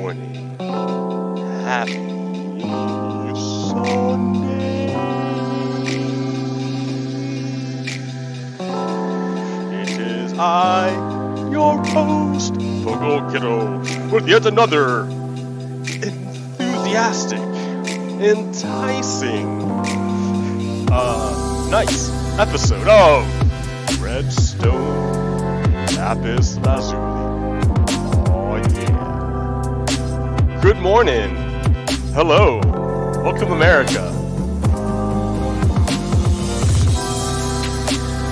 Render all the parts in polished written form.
morning. Happy Sunday. It is I, your host, PoGokeRo, with yet another enthusiastic, enticing, nice episode of Redstone Lapis Lazuli. Oh yeah. Good morning. Hello. Welcome, America.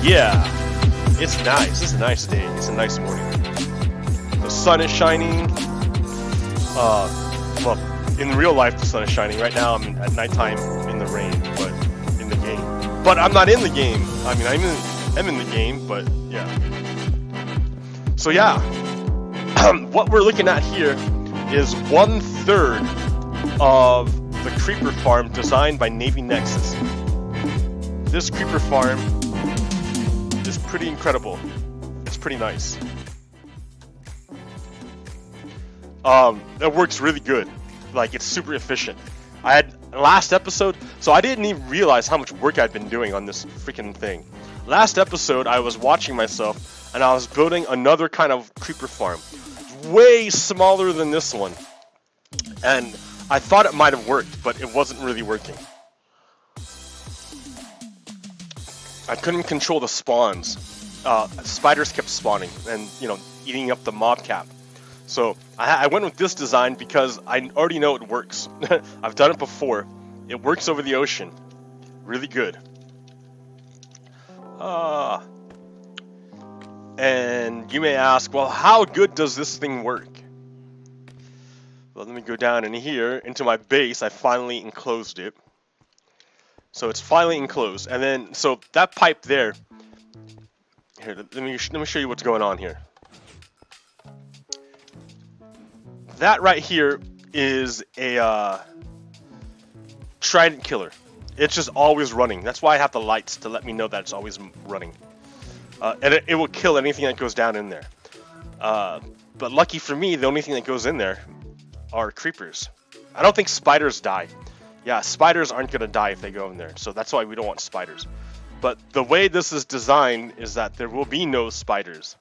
Yeah. It's nice. It's a nice day. It's a nice morning. The sun is shining. Well, in real life, the sun is shining. Right now, I'm at nighttime in the rain, but in the game. But I'm not in the game. I mean, I'm in the game, but yeah. So yeah, what we're looking at here is 1/3 of the creeper farm designed by Navy Nexus. This creeper farm is pretty incredible. It's pretty nice. It works really good. Like, it's super efficient. I had last episode, so I didn't even realize how much work I'd been doing on this freaking thing. Last episode, I was watching myself, and I was building another kind of creeper farm, way smaller than this one. And I thought it might have worked, but it wasn't really working. I couldn't control the spawns. Spiders kept spawning and, eating up the mob cap. So I went with this design because I already know it works. I've done it before. It works over the ocean. Really good. And you may ask, well, how good does this thing work? Well, let me go down in here into my base. I finally enclosed it. So it's finally enclosed. And then, so that pipe there. Here, let me show you what's going on here. That right here is a trident killer. It's just always running. That's why I have the lights to let me know that it's always running. And it will kill anything that goes down in there. But lucky for me, the only thing that goes in there are creepers. I don't think spiders die. Yeah, spiders aren't going to die if they go in there. So that's why we don't want spiders. But the way this is designed is that there will be no spiders.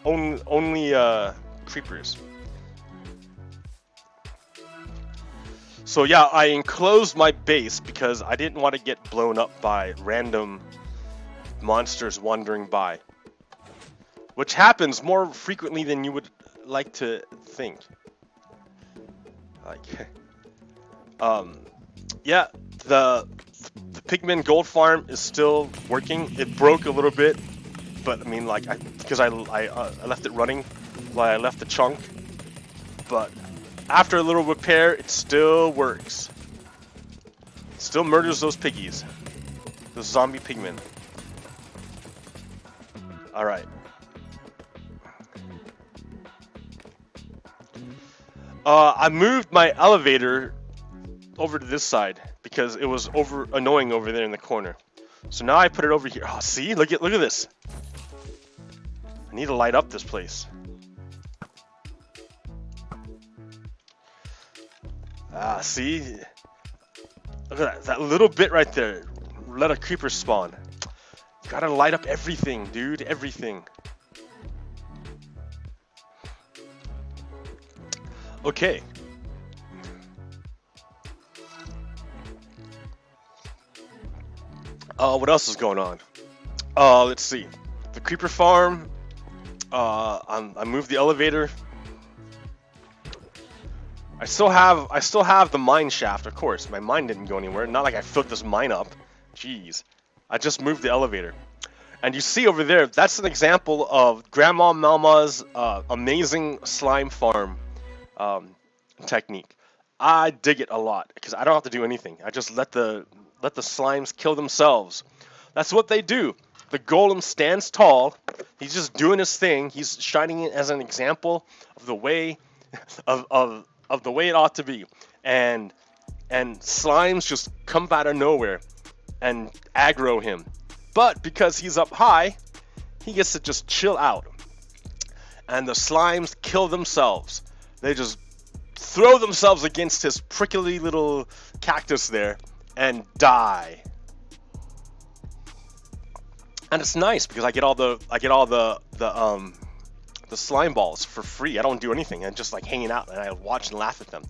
Only creepers. So yeah, I enclosed my base because I didn't want to get blown up by random monsters wandering by. Which happens more frequently than you would like to think. Yeah, the pigment gold farm is still working. It broke a little bit, but I mean, because I left it running while I left the chunk. But after a little repair, it still works. Still murders those piggies. The zombie pigmen. Alright. I moved my elevator over to this side because it was annoying over there in the corner. So now I put it over here. Oh, see? Look at this. I need to light up this place. See? Look at that little bit right there. Let a creeper spawn. You gotta light up everything, dude. Everything. Okay. What else is going on? Let's see. The creeper farm. I moved the elevator. I still have the mine shaft, of course. My mine didn't go anywhere. Not like I filled this mine up. Jeez. I just moved the elevator. And you see over there, that's an example of Grandma Malma's amazing slime farm technique. I dig it a lot because I don't have to do anything. I just let the slimes kill themselves. That's what they do. The golem stands tall. He's just doing his thing. He's shining it as an example of the way of the way it ought to be, and slimes just come out of nowhere and aggro him. But because he's up high, he gets to just chill out. And the slimes kill themselves. They just throw themselves against his prickly little cactus there and die. And it's nice because I get all the slime balls for free. I don't do anything. I'm just like hanging out and I watch and laugh at them.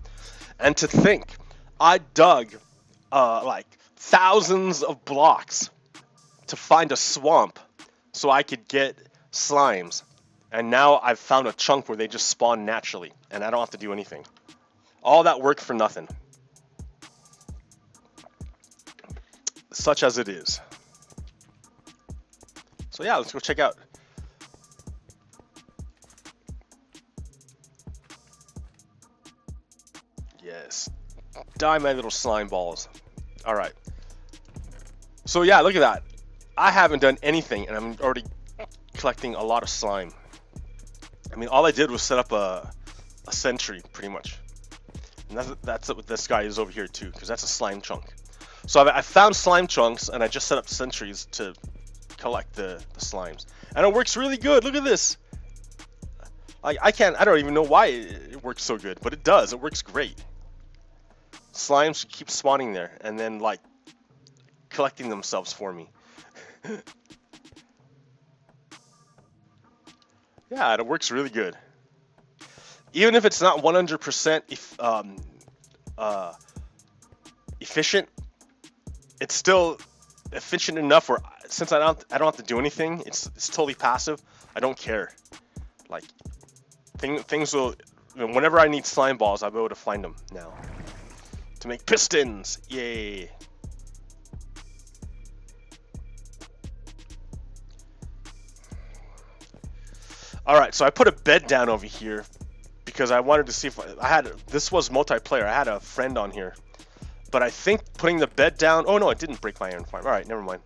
And to think, I dug like thousands of blocks to find a swamp so I could get slimes. And now I've found a chunk where they just spawn naturally and I don't have to do anything. All that work for nothing. Such as it is. So yeah, let's go check out. Yes. Die my little slime balls. Alright. So yeah, look at that. I haven't done anything and I'm already collecting a lot of slime. I mean, all I did was set up a sentry, pretty much. And that's what this guy is over here too, because that's a slime chunk. So I found slime chunks and I just set up sentries to collect the slimes. And it works really good. Look at this. I don't even know why it works so good, but it does. It works great. Slimes keep spawning there and then like collecting themselves for me. Yeah, it works really good. Even if it's not 100% efficient, it's still efficient enough where since I don't have to do anything, it's totally passive. I don't care. Like things will, whenever I need slime balls, I'll be able to find them now to make pistons. Yay! All right, so I put a bed down over here because I wanted to see if I had. This was multiplayer. I had a friend on here, but I think putting the bed down. Oh no, it didn't break my iron farm. All right, never mind.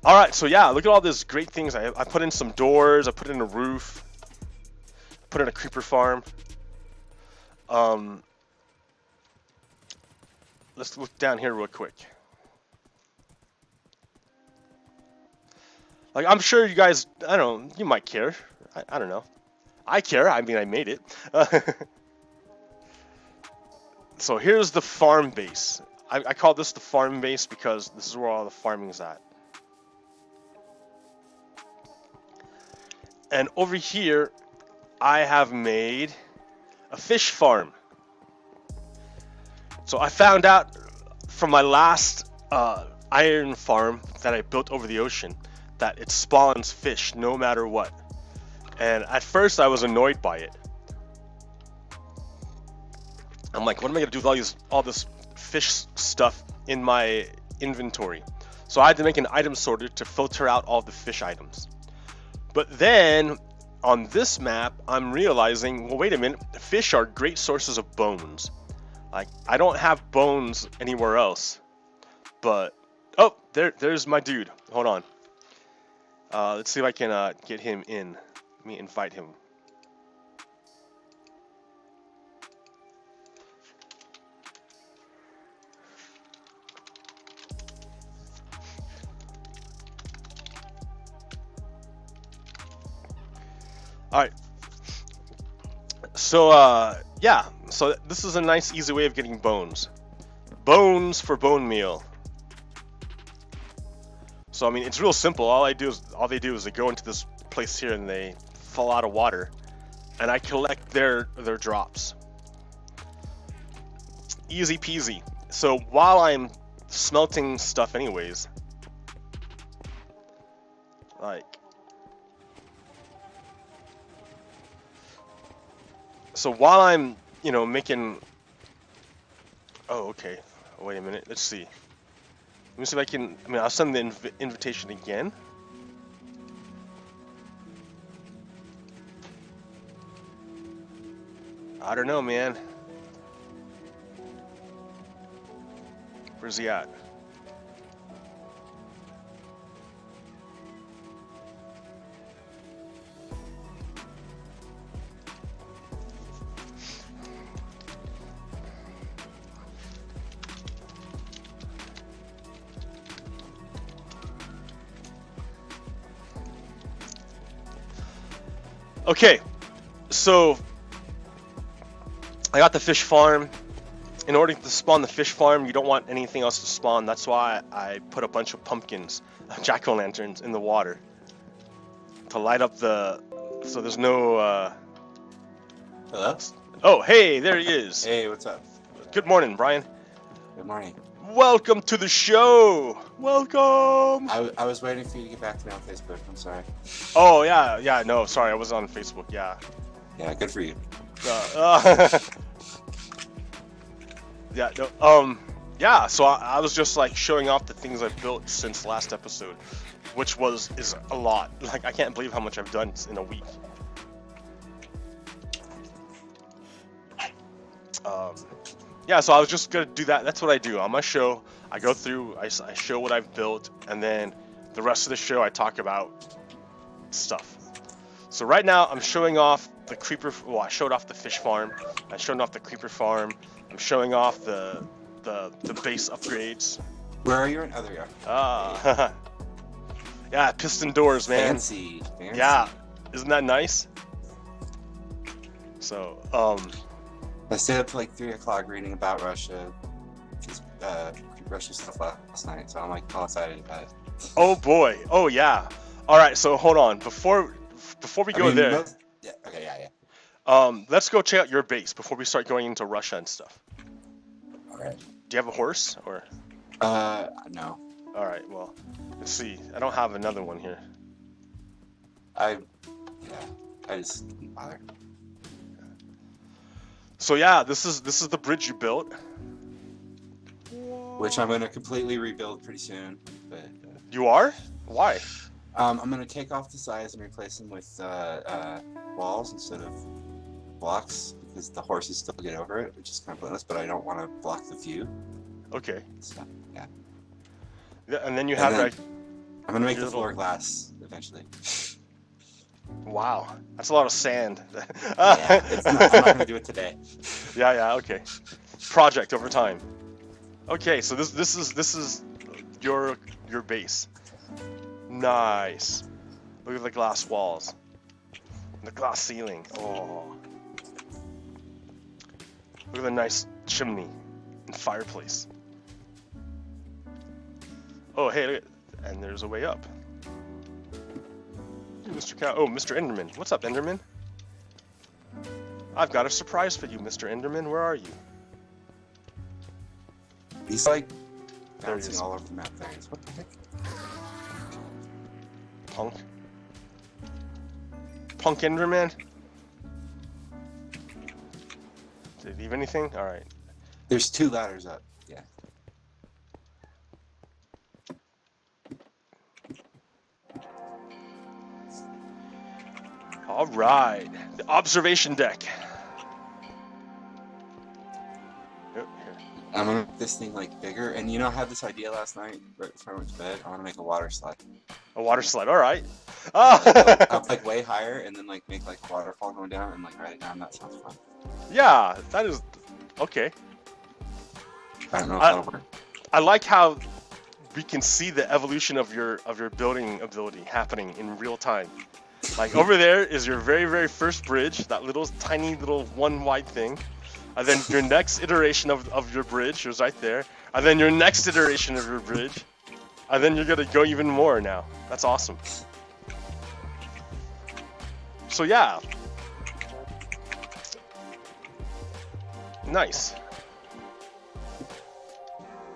All right, so yeah, look at all these great things. I put in some doors. I put in a roof. Put in a creeper farm. Let's look down here real quick. Like, I'm sure you guys, I don't know, you might care. I don't know. I care. I mean, I made it. So here's the farm base. I call this the farm base because this is where all the farming is at. And over here, I have made a fish farm. So I found out from my last iron farm that I built over the ocean that it spawns fish no matter what. And at first I was annoyed by it. I'm like, what am I gonna do with all this fish stuff in my inventory? So I had to make an item sorter to filter out all the fish items. But then on this map, I'm realizing, well, wait a minute, fish are great sources of bones. Like, I don't have bones anywhere else. But, oh, there's my dude. Hold on. Let's see if I can get him in. Let me invite him. Alright. So, yeah. So this is a nice, easy way of getting bones. Bones for bone meal. So I mean, it's real simple. All they do is they go into this place here and they fall out of water, and I collect their drops. Easy peasy. So while I'm smelting stuff, anyways, like, so while I'm making. Oh, okay. Wait a minute. Let's see. Let me see if I can. I mean, I'll send the invitation again. I don't know, man. Where's he at? Okay, so I got the fish farm. In order to spawn the fish farm, you don't want anything else to spawn. That's why I put a bunch of pumpkins, jack-o'-lanterns, in the water to light up the. So there's no. Hello? Oh, hey, there he is. Hey, what's up? Good morning, Brian. Good morning. Welcome to the show. Welcome. I was waiting for you to get back to me on Facebook. I'm sorry. Oh yeah. No, sorry, I was on Facebook. Yeah. Yeah, good for you. Yeah. No, yeah. So I was just like showing off the things I've built since last episode, which is a lot. Like I can't believe how much I've done in a week. Yeah, so I was just gonna do that. That's what I do on my show. I go through, I show what I've built, and then the rest of the show I talk about stuff. So right now I'm showing off the creeper. Well, I showed off the fish farm. I showed off the creeper farm. I'm showing off the base upgrades. Where are you in other yard? Yeah, piston doors, man. Fancy. Yeah, isn't that nice? So I stayed up to like 3 o'clock reading about Russia. Just Russia stuff last night, so I'm like all excited about it. Oh boy. Oh yeah. All right. So hold on. Before we go there. Yeah. Okay. Yeah. Let's go check out your base before we start going into Russia and stuff. All right. Do you have a horse or? No. All right. Well, let's see. I don't have another one here. I just didn't bother. So yeah, this is the bridge you built. Which I'm gonna completely rebuild pretty soon. But you are? Why? I'm gonna take off the sides and replace them with walls instead of blocks because the horses still get over it, which is kind of pointless. But I don't want to block the view. Okay. So, yeah. Yeah, and then you have like. I'm gonna make the floor glass eventually. Wow, that's a lot of sand. Yeah, I'm not gonna do it today. Yeah, okay. Project over time. Okay, so this is your base. Nice. Look at the glass walls. The glass ceiling. Oh. Look at the nice chimney and fireplace. Oh, hey, look at, and there's a way up. Mr. Cow. Oh, Mr. Enderman. What's up, Enderman? I've got a surprise for you, Mr. Enderman. Where are you? He's like there bouncing all over the map. There he is. What the heck? Punk Enderman? Did he leave anything? All right. There's 2 ladders up. Yeah. All right, the observation deck. Oh, here. I'm gonna make this thing like bigger, and you know I had this idea last night right before I went to bed. I want to make a water slide. A water slide. All right. Up like way higher, and then like make like a waterfall going down, and like write it down. That sounds fun. Yeah, that is okay. I don't know if that'll work. I like how we can see the evolution of your building ability happening in real time. Like over there is your very, very first bridge, that little tiny little one wide thing. And then your next iteration of your bridge is right there. And then your next iteration of your bridge. And then you're gonna go even more now. That's awesome. So yeah. Nice.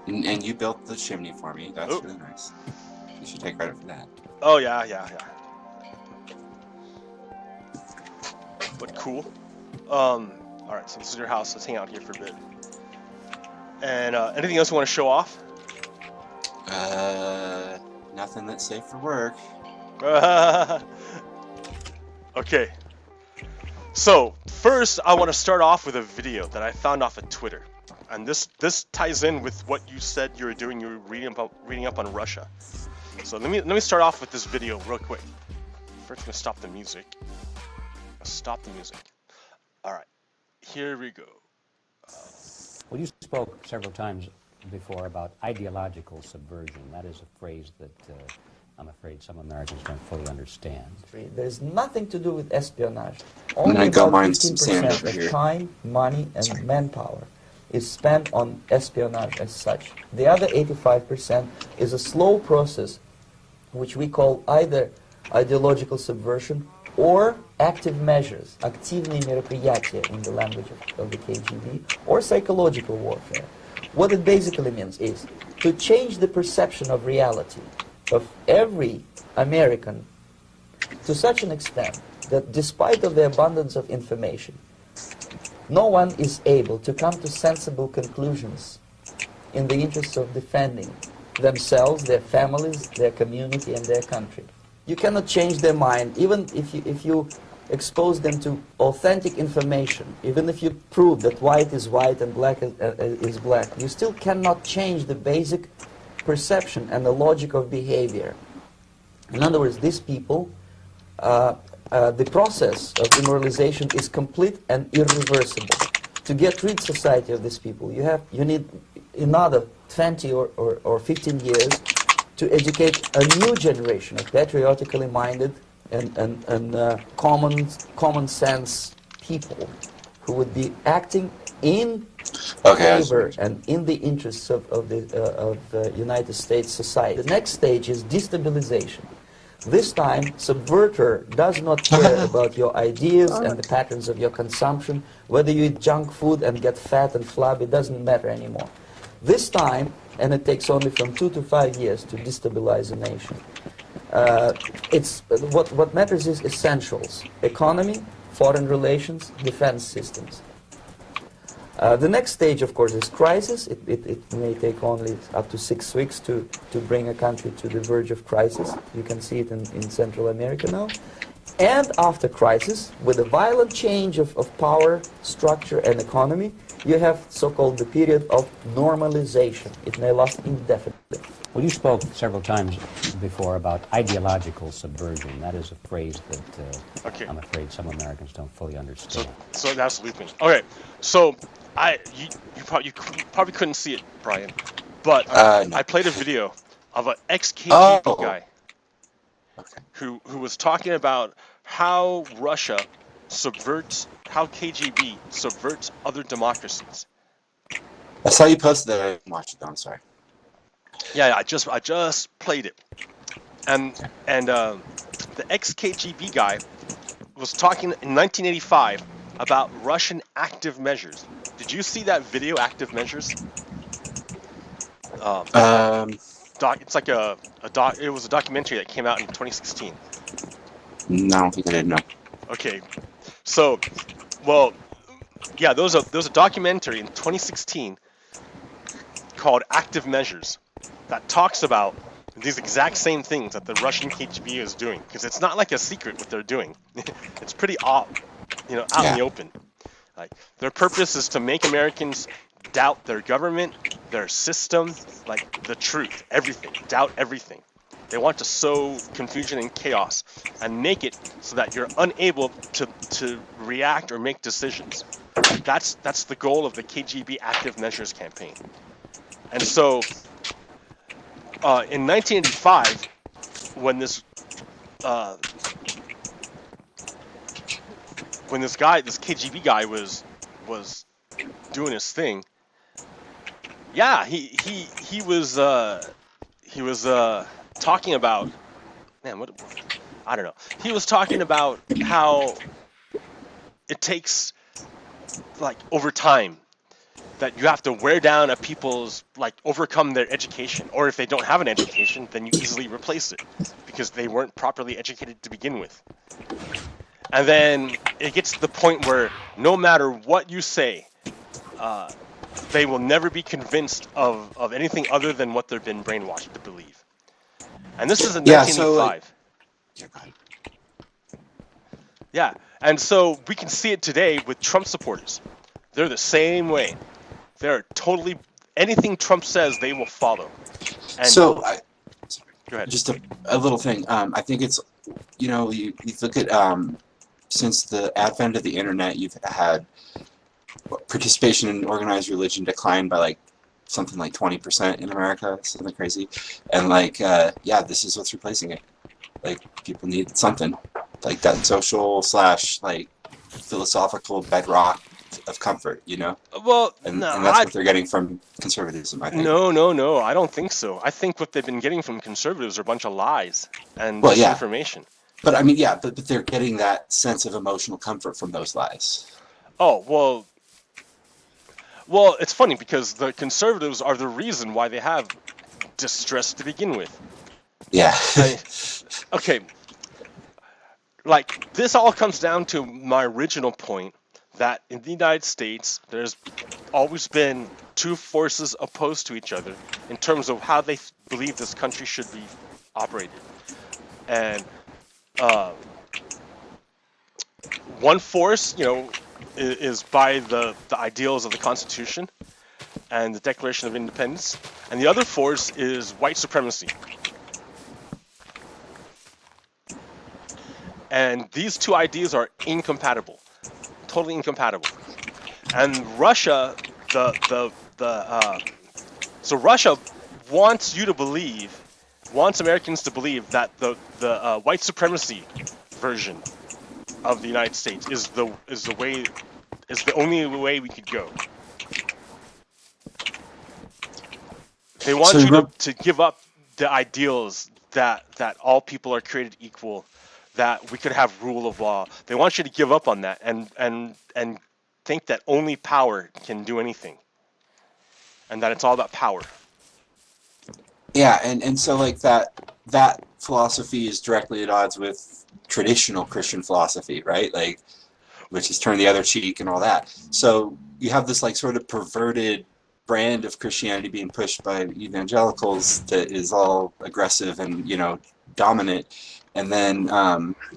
And you built the chimney for me. That's really nice. You should take credit for that. Oh yeah. But cool. Alright, so this is your house. Let's hang out here for a bit. And anything else you want to show off? Nothing that's safe for work. Okay. So, first I want to start off with a video that I found off of Twitter. And this ties in with what you said you were doing. You were reading up on Russia. So let me start off with this video real quick. First, I'm gonna stop the music. Stop the music. All right, here we go. Well, you spoke several times before about ideological subversion. That is a phrase that I'm afraid some Americans don't fully understand. There's nothing to do with espionage. I'm Only gonna go about mine some sand 15% over of here. time, money, and manpower is spent on espionage as such. The other 85% is a slow process which we call either ideological subversion or active measures, активные мероприятия in the language of the KGB, or psychological warfare. What it basically means is to change the perception of reality of every American to such an extent that despite of the abundance of information, no one is able to come to sensible conclusions in the interests of defending themselves, their families, their community, and their country. You cannot change their mind, even if you expose them to authentic information, even if you prove that white is white and black is black, you still cannot change the basic perception and the logic of behavior. In other words, these people, the process of demoralization is complete and irreversible. To get rid society of these people, you need another 20 or 15 years to educate a new generation of patriotically minded and common sense people who would be acting in favor and in the interests of the United States society. The next stage is destabilization. This time, subverter does not care about your ideas and the patterns of your consumption. Whether you eat junk food and get fat and flabby, it doesn't matter anymore. This time, and it takes only from 2 to 5 years to destabilize a nation. What matters is essentials: economy, foreign relations, defense systems. The next stage, of course, is crisis. It may take only up to 6 weeks to bring a country to the verge of crisis. You can see it in Central America now. And after crisis, with a violent change of power, structure, and economy, you have so-called the period of normalization. It may last indefinitely. Well, you spoke several times before about ideological subversion. That is a phrase that Okay. I'm afraid some Americans don't fully understand. So that's looping. Okay, so you probably couldn't see it, Brian, but No. I played a video of an ex-KGB Oh. guy Okay. who was talking about how Russia subverts, how KGB subverts other democracies. I saw you posted that. I didn't watch it though. I'm sorry. Yeah, I just played it, and the ex-KGB guy was talking in 1985 about Russian active measures. Did you see that video, active measures? It's like it was a documentary that came out in 2016. No, I don't think I did. No. Okay, so, well, yeah, there was a documentary in 2016 called Active Measures that talks about these exact same things that the Russian KGB is doing, because it's not like a secret what they're doing. It's pretty out in the open. Like, their purpose is to make Americans doubt their government, their system, like the truth, everything, doubt everything. They want to sow confusion and chaos and make it so that you're unable to react or make decisions. That's the goal of the KGB Active Measures campaign. And so, in 1985, when this KGB guy was doing his thing, yeah, he was talking about, man, what I don't know. He was talking about how it takes, like, over time, that you have to wear down a people's, like, overcome their education, or if they don't have an education, then you easily replace it because they weren't properly educated to begin with. And then it gets to the point where no matter what you say, they will never be convinced of anything other than what they've been brainwashed to believe. And this is in 1985. Yeah, go ahead. Yeah, and so we can see it today with Trump supporters. They're the same way. They're totally, anything Trump says, they will follow. And So, go ahead. just a little thing. I think it's, you look at, since the advent of the internet, you've had participation in organized religion decline by like something like 20% in America, something crazy. And like, yeah, this is what's replacing it. Like, people need something like that social / like philosophical bedrock of comfort, you know? Well, And no, that's what they're getting from conservatism, I think. no. I don't think so. I think what they've been getting from conservatives are a bunch of lies and Well, yeah. disinformation. But I mean, yeah, but they're getting that sense of emotional comfort from those lies. Oh, well, it's funny because the conservatives are the reason why they have distress to begin with. Yeah. Okay, like, this all comes down to my original point that in the United States, there's always been two forces opposed to each other in terms of how they believe this country should be operated. And one force, is by the ideals of the Constitution and the Declaration of Independence, and the other force is white supremacy. And these two ideas are incompatible, totally incompatible. And Russia, so Russia wants Americans to believe that the white supremacy version of the United States is the only way we could go. They want you to give up the ideals that all people are created equal, that we could have rule of law. They want you to give up on that and think that only power can do anything, and that it's all about power. Yeah, and so like that philosophy is directly at odds with traditional Christian philosophy, right? Like, which is turn the other cheek and all that. So you have this like sort of perverted brand of Christianity being pushed by evangelicals that is all aggressive and, dominant. And then,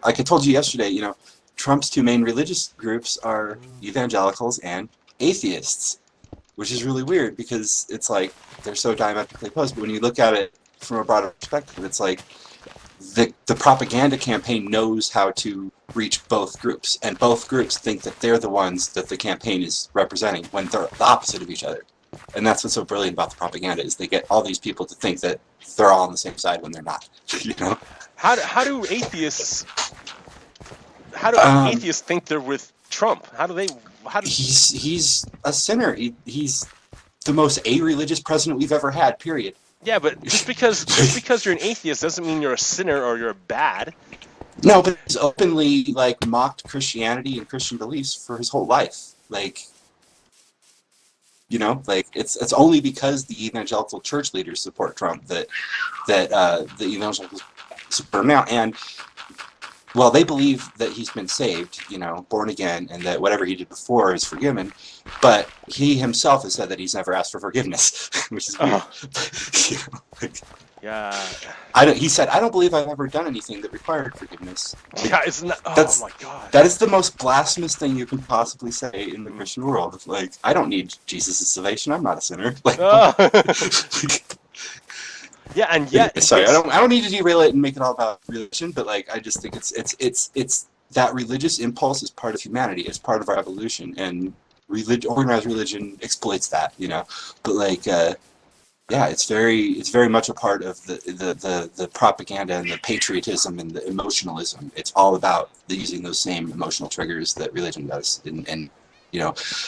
like I told you yesterday, Trump's two main religious groups are evangelicals and atheists, which is really weird because it's like they're so diametrically opposed. But when you look at it from a broader perspective, it's like the propaganda campaign knows how to reach both groups, and both groups think that they're the ones that the campaign is representing when they're the opposite of each other. And that's what's so brilliant about the propaganda, is they get all these people to think that they're all on the same side when they're not. How do atheists think they're with Trump? He's a sinner. He's the most a-religious president we've ever had, period. Yeah, but just because you're an atheist doesn't mean you're a sinner or you're bad. No, but he's openly like mocked Christianity and Christian beliefs for his whole life. Like, it's only because the evangelical church leaders support Trump that the evangelicals support him now. And well, they believe that he's been saved, born again, and that whatever he did before is forgiven. But he himself has said that he's never asked for forgiveness, which is weird. Yeah. He said, "I don't believe I've ever done anything that required forgiveness." Yeah, isn't that? Oh my God. That is the most blasphemous thing you can possibly say in the Christian world. Like, I don't need Jesus' salvation. I'm not a sinner. Like, yeah, and yet. Sorry, I don't need to derail it and make it all about religion, but like, I just think it's that religious impulse is part of humanity. It's part of our evolution, and organized religion exploits that. But like. Yeah, it's very much a part of the propaganda and the patriotism and the emotionalism. It's all about using those same emotional triggers that religion does, and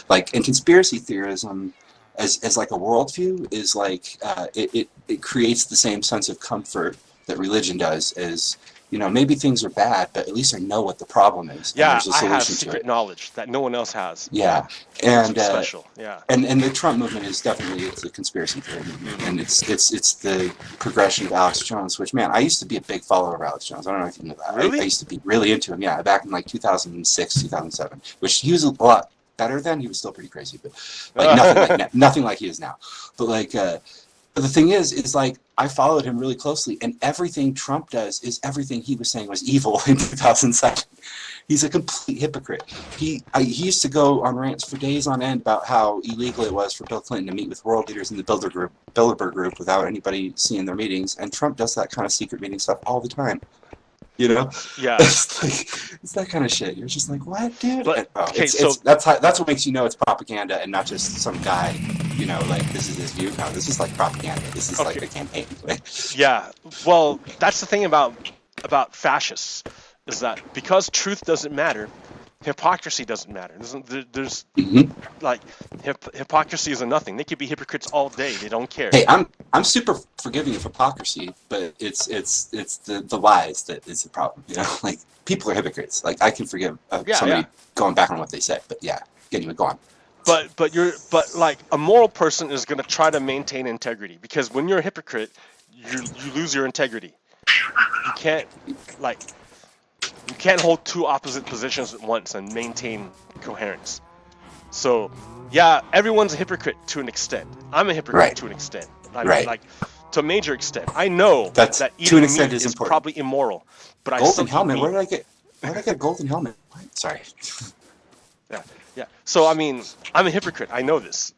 like, and conspiracy theorism as like a worldview is like it creates the same sense of comfort that religion does. As maybe things are bad, but at least I know what the problem is. Yeah, and there's a solution I have to secret it. knowledge that no one else has. Yeah, and special. Yeah, and the Trump movement is definitely a conspiracy theory movement, and it's the progression of Alex Jones. Which, man, I used to be a big follower of Alex Jones. I don't know if you know that. Really? I used to be really into him. Yeah, back in like 2006, 2007. Which he was a lot better then. He was still pretty crazy, but like nothing like he is now. But like. But the thing is like, I followed him really closely, and everything Trump does is everything he was saying was evil in 2007. He's a complete hypocrite. He used to go on rants for days on end about how illegal it was for Bill Clinton to meet with world leaders in the Bilderberg group without anybody seeing their meetings, and Trump does that kind of secret meeting stuff all the time. you know? Yeah. It's like, it's that kind of shit. You're just like, what, dude? But, And, okay, that's what makes you know it's propaganda and not just some guy, you know, like, this is his view. No, this is like propaganda. This is like okay. a campaign. Like, Yeah. Well, that's the thing about fascists, is that because truth doesn't matter, hypocrisy doesn't matter. There's mhm. like hypocrisy is a nothing. They could be hypocrites all day. They don't care. Hey, I'm super forgiving of hypocrisy, but it's the lies that is the problem. You know, like people are hypocrites. Like I can forgive somebody going back on what they said, but yeah, anyway, go on. But like a moral person is gonna try to maintain integrity, because when you're a hypocrite, you lose your integrity. You can't hold two opposite positions at once and maintain coherence. So, yeah, everyone's a hypocrite to an extent. I'm a hypocrite to an extent. Like to a major extent. I know that eating meat is probably immoral, but golden helmet. Where did I get a golden helmet? What? Sorry. Yeah. So I mean, I'm a hypocrite. I know this.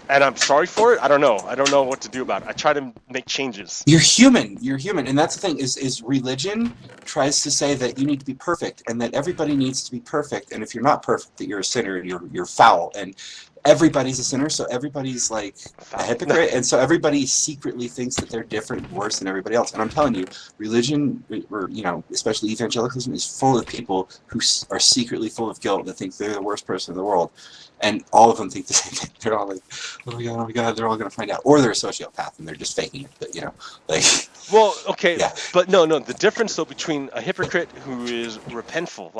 And I'm sorry for it. I don't know what to do about it. I try to make changes. You're human, and that's the thing. Is religion tries to say that you need to be perfect, and that everybody needs to be perfect, and if you're not perfect, that you're a sinner and you're foul, and everybody's a sinner, so everybody's like a hypocrite, and so everybody secretly thinks that they're different, worse than everybody else. And I'm telling you, religion, or especially evangelicalism, is full of people who are secretly full of guilt, that think they're the worst person in the world. And all of them think the same thing. They're all like, oh my god, they're all going to find out. Or they're a sociopath and they're just faking it. But, Well, okay, yeah. But no, the difference, though, between a hypocrite who is repentful,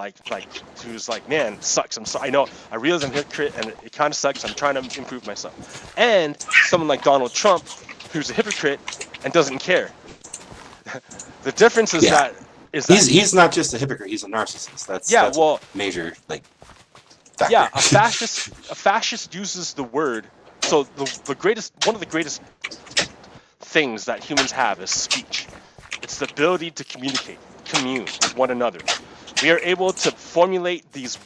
who's like, man, sucks, I'm sorry, I know, I realize I'm a hypocrite and it kind of sucks, I'm trying to improve myself. And someone like Donald Trump, who's a hypocrite and doesn't care. The difference is that... He's not just a hypocrite, he's a narcissist. That's a major, factor. Yeah, a fascist uses the word. So one of the greatest things that humans have is speech. It's the ability to commune with one another. We are able to formulate these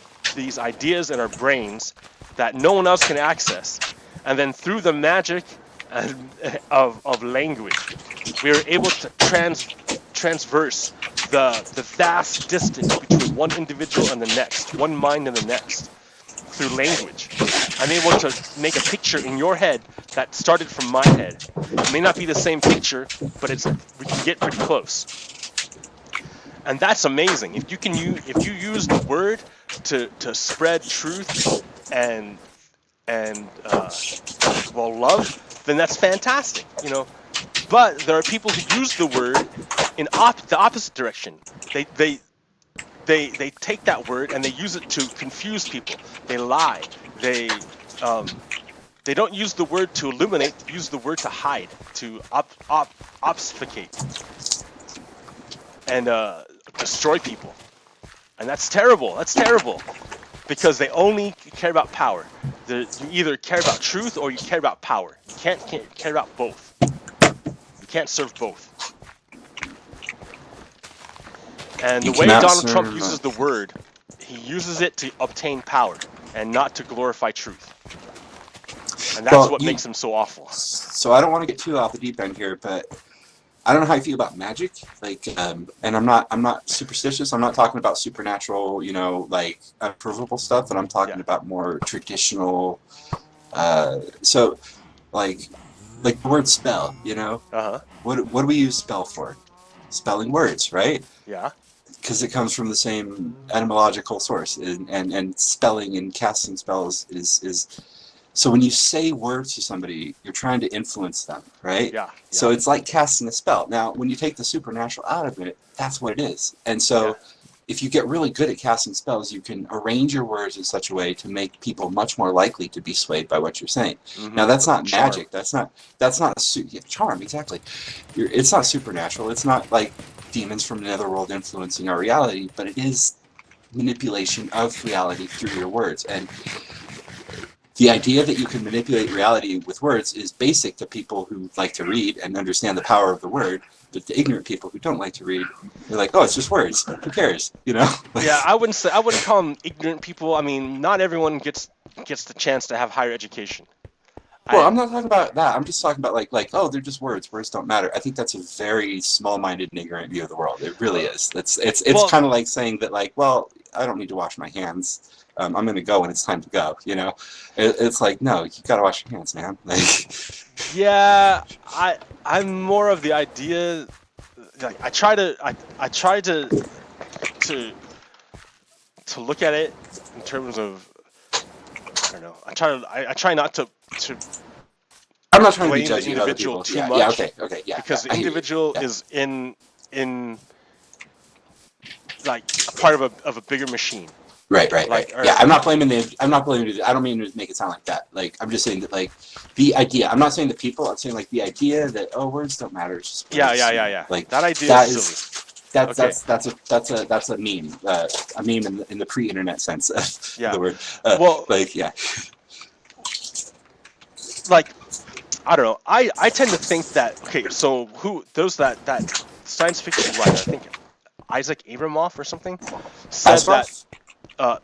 ideas in our brains that no one else can access, and then through the magic of language, we are able to transverse the vast distance between one individual and the next, one mind and the next, through language. I'm able to make a picture in your head that started from my head. It may not be the same picture, but we can get pretty close. And that's amazing. If you use the word to spread truth and love, then that's fantastic, But there are people who use the word in the opposite direction. They take that word and they use it to confuse people. They lie. They don't use the word to illuminate. They use the word to hide, to obfuscate, and destroy people. And that's terrible. That's terrible, because they only care about power. You either care about truth or you care about power. You can't care about both. You can't serve both. And the way Donald Trump uses the word, he uses it to obtain power and not to glorify truth. And that's what makes him so awful. So I don't want to get too off the deep end here, but I don't know how you feel about magic. And I'm not superstitious. I'm not talking about supernatural, unprovable stuff, but I'm talking about more traditional. So the word spell, Uh-huh. What do we use spell for? Spelling words, right? Yeah. Because it comes from the same etymological source, and spelling and casting spells is so when you say words to somebody, you're trying to influence them, right? Yeah. So it's like casting a spell. Now, when you take the supernatural out of it, that's what it is. And so if you get really good at casting spells, you can arrange your words in such a way to make people much more likely to be swayed by what you're saying. Mm-hmm. Now, that's not magic. That's not a charm, exactly. It's not supernatural. It's not like demons from another world influencing our reality, but it is manipulation of reality through your words. And the idea that you can manipulate reality with words is basic to people who like to read and understand the power of the word, but the ignorant people who don't like to read, they're like, oh, it's just words. Who cares? Yeah, I wouldn't call them ignorant people. I mean, not everyone gets the chance to have higher education. Well, I'm not talking about that. I'm just talking about like oh, they're just words. Words don't matter. I think that's a very small-minded and ignorant view of the world. It really is. It's Well, kind of like saying that like, well, I don't need to wash my hands. I'm going to go when it's time to go. You know, it's like no, you got to wash your hands, man. Like, yeah, I'm more of the idea. Like I try to look at it in terms of I don't know. I try not to I'm not trying to be blame the judgy of other individual people. too Yeah, much. okay, yeah. Because yeah, the individual yeah. is in like a part of a bigger machine. Right. Like, Yeah, I'm not blaming I don't mean to make it sound like that. Like, I'm just saying that, like, the idea. I'm not saying the people. I'm saying, like, the idea that, oh, words don't matter. It's just words. Yeah. Like, that idea that is silly. That's a meme. A meme in the pre-internet sense of Yeah. the word. Well, like, yeah. Like, I don't know. I tend to think that so that science fiction writer, I think Isaac Asimov or something, said Asimov? that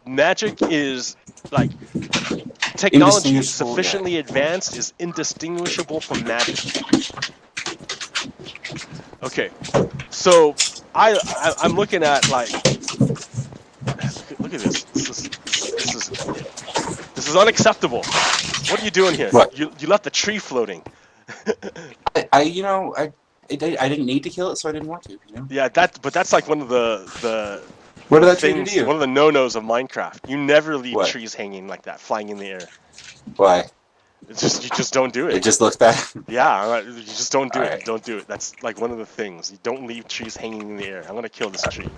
magic is like technology Indistinguishable, sufficiently advanced is indistinguishable from magic. Okay, so I'm looking at like look at this. This is unacceptable. What are you doing here? What? You left the tree floating. I didn't need to kill it, so I didn't want to. You know? Yeah, but that's like one of the What did that tree do things, to you? one of the no-nos of Minecraft. You never leave What? trees hanging like that, flying in the air. Why? It's just you just don't do it. It just looks bad. Yeah, you just don't do it. Alright. Don't do it. That's like one of the things. You don't leave trees hanging in the air. I'm gonna kill this tree.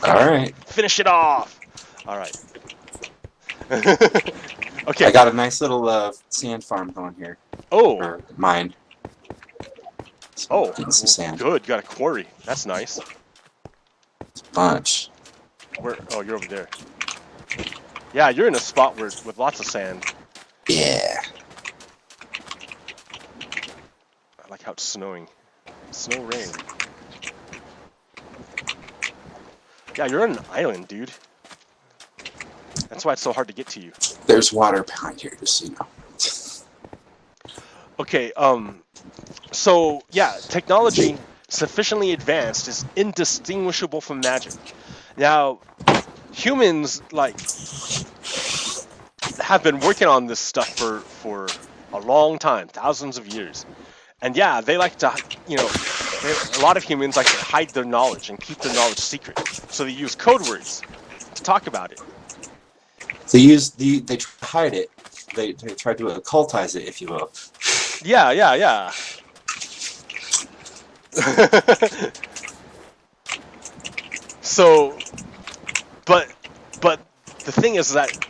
All right. Finish it off. All right. Okay. I got a nice little sand farm going here. Oh. Or mine. Oh. Getting some sand. Good. You got a quarry. That's nice. It's a bunch. Where? Oh, you're over there. Yeah, you're in a spot with lots of sand. Yeah. I like how it's snowing. Snow rain. Yeah, you're on an island, dude. That's why it's so hard to get to you. There's water behind here, just so you know. Okay, so yeah, technology sufficiently advanced is indistinguishable from magic. Now, humans like have been working on this stuff for a long time, thousands of years. And yeah, they like to, a lot of humans like to hide their knowledge and keep their knowledge secret. So they use code words to talk about it. They try to hide it. They try to occultize it, if you will. Yeah. So, but the thing is that,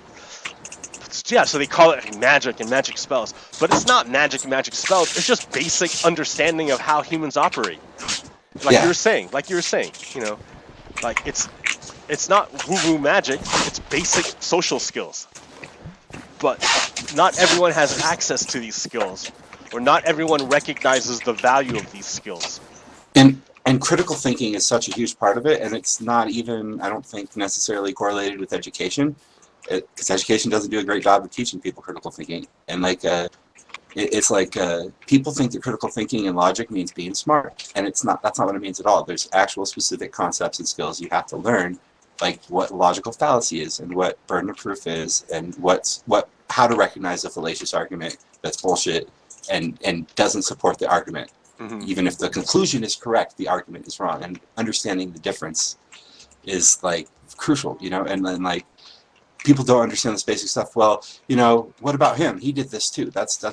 yeah, so they call it magic and magic spells, but it's not magic and magic spells. It's just basic understanding of how humans operate. Like you were saying, like it's not woo-woo magic. It's basic social skills. But not everyone has access to these skills, or not everyone recognizes the value of these skills. And critical thinking is such a huge part of it, and it's not even, I don't think, necessarily correlated with education, because education doesn't do a great job of teaching people critical thinking. And it's like people think that critical thinking and logic means being smart, and it's not. That's not what it means at all. There's actual specific concepts and skills you have to learn, like what logical fallacy is, and what burden of proof is, and how to recognize a fallacious argument that's bullshit and doesn't support the argument. Mm-hmm. Even if the conclusion is correct, the argument is wrong, and understanding the difference is like crucial, and then like people don't understand this basic stuff. Well, what about him? He did this too. That's the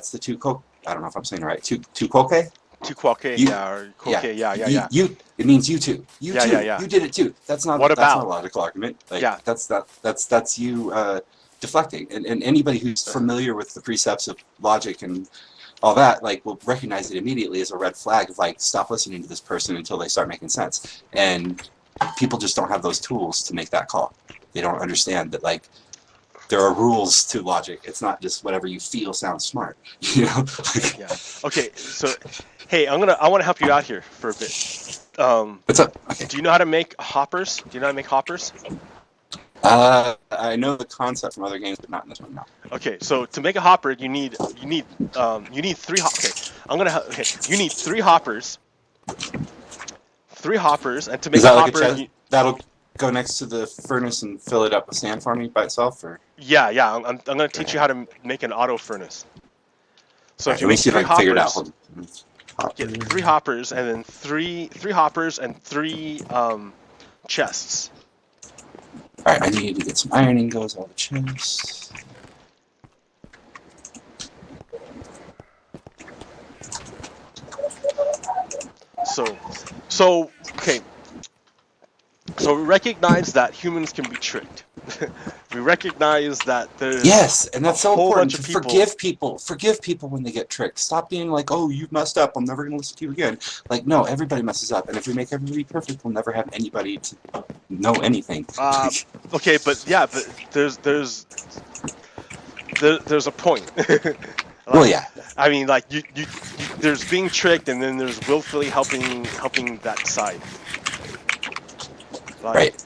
I don't know if I'm saying it right. Tu quoque? Tu quoque, or quoque, yeah. It means you too. You too. Yeah. You did it too. That's not. What That's about? not a logical argument. Like, Yeah. That's you deflecting. And anybody who's familiar with the precepts of logic and all that, like, will recognize it immediately as a red flag of like, stop listening to this person until they start making sense. And people just don't have those tools to make that call. They don't understand that like there are rules to logic. It's not just whatever you feel sounds smart. Yeah. Okay. So, hey, I want to help you out here for a bit. What's up? Okay. Do you know how to make hoppers? I know the concept from other games, but not in this one. No. Okay, so to make a hopper, you need 3 Okay, okay. You need 3 hoppers. 3 hoppers, and to make Is a that like a hopper, chest? That'll go next to the furnace and fill it up with sand for me by itself, or? yeah. I'm gonna teach you how to make an auto furnace. So if Right, you let me make see if 3 I can figure it out. hoppers, Hold on. get 3 hoppers, and then three hoppers and 3 chests. Alright, I need to get some ironing goes all the chests. So okay. So we recognize that humans can be tricked. We recognize that there's Yes, and that's so whole important bunch to of people. forgive people. Forgive people when they get tricked. Stop being like, oh, you've messed up, I'm never going to listen to you again. Like, no, everybody messes up, and if we make everybody perfect, we'll never have anybody to know anything. Okay, but yeah, but there's a point. Well, yeah. I mean, like you there's being tricked, and then there's willfully helping that side. Like, Right.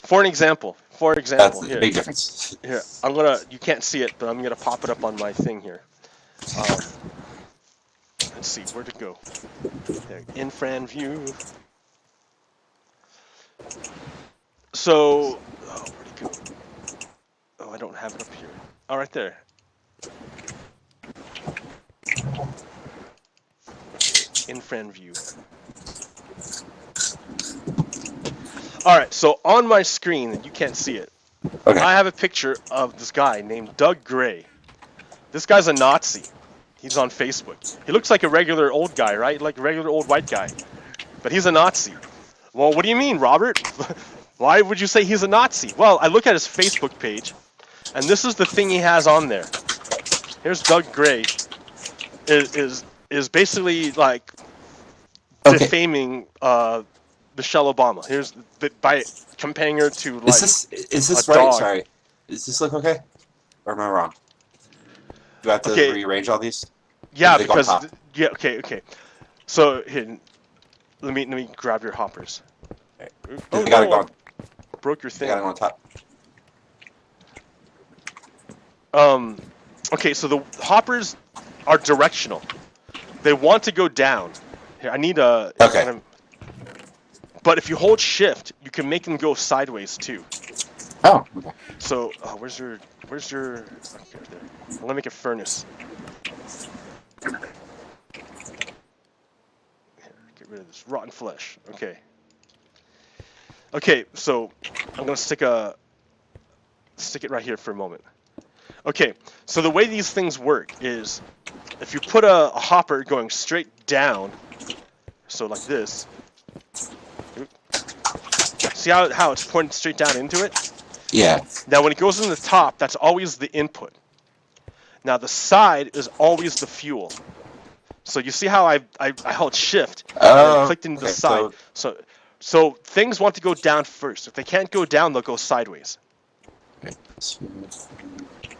For example, That's the here, big difference. here, you can't see it, but I'm gonna pop it up on my thing here. Let's see, where'd it go? There, in-fran view. So, oh, where'd it go? Oh, I don't have it up here. Oh, right there. In-fran view. Alright, so on my screen, and you can't see it, Okay. I have a picture of this guy named Doug Gray. This guy's a Nazi. He's on Facebook. He looks like a regular old guy, right? Like a regular old white guy. But he's a Nazi. Well, what do you mean, Robert? Why would you say he's a Nazi? Well, I look at his Facebook page, and this is the thing he has on there. Here's Doug Gray. Is basically like defaming Michelle Obama. Here's by comparing her to like Is this a right? dog. Sorry. Does this look okay? Or am I wrong? Do I have to Okay. rearrange all these? Yeah, Or do they go on because top? yeah, okay. So here, let me grab your hoppers. Right. Oh, They gotta no, go on, I broke your they thing. gotta go on top. Okay, so the hoppers are directional. They want to go down. Here, I need a. Okay. But if you hold shift, you can make them go sideways too. Oh, okay. So, where's your? Okay, there. I'm gonna make a furnace. Here, get rid of this rotten flesh. Okay. Okay, so I'm gonna stick it right here for a moment. Okay, so the way these things work is, if you put a hopper going straight down, so like this. See how it's pointed straight down into it? Yeah. Now when it goes in the top, that's always the input. Now the side is always the fuel. So you see how I held shift and then clicked into the side. So things want to go down first. If they can't go down, they'll go sideways.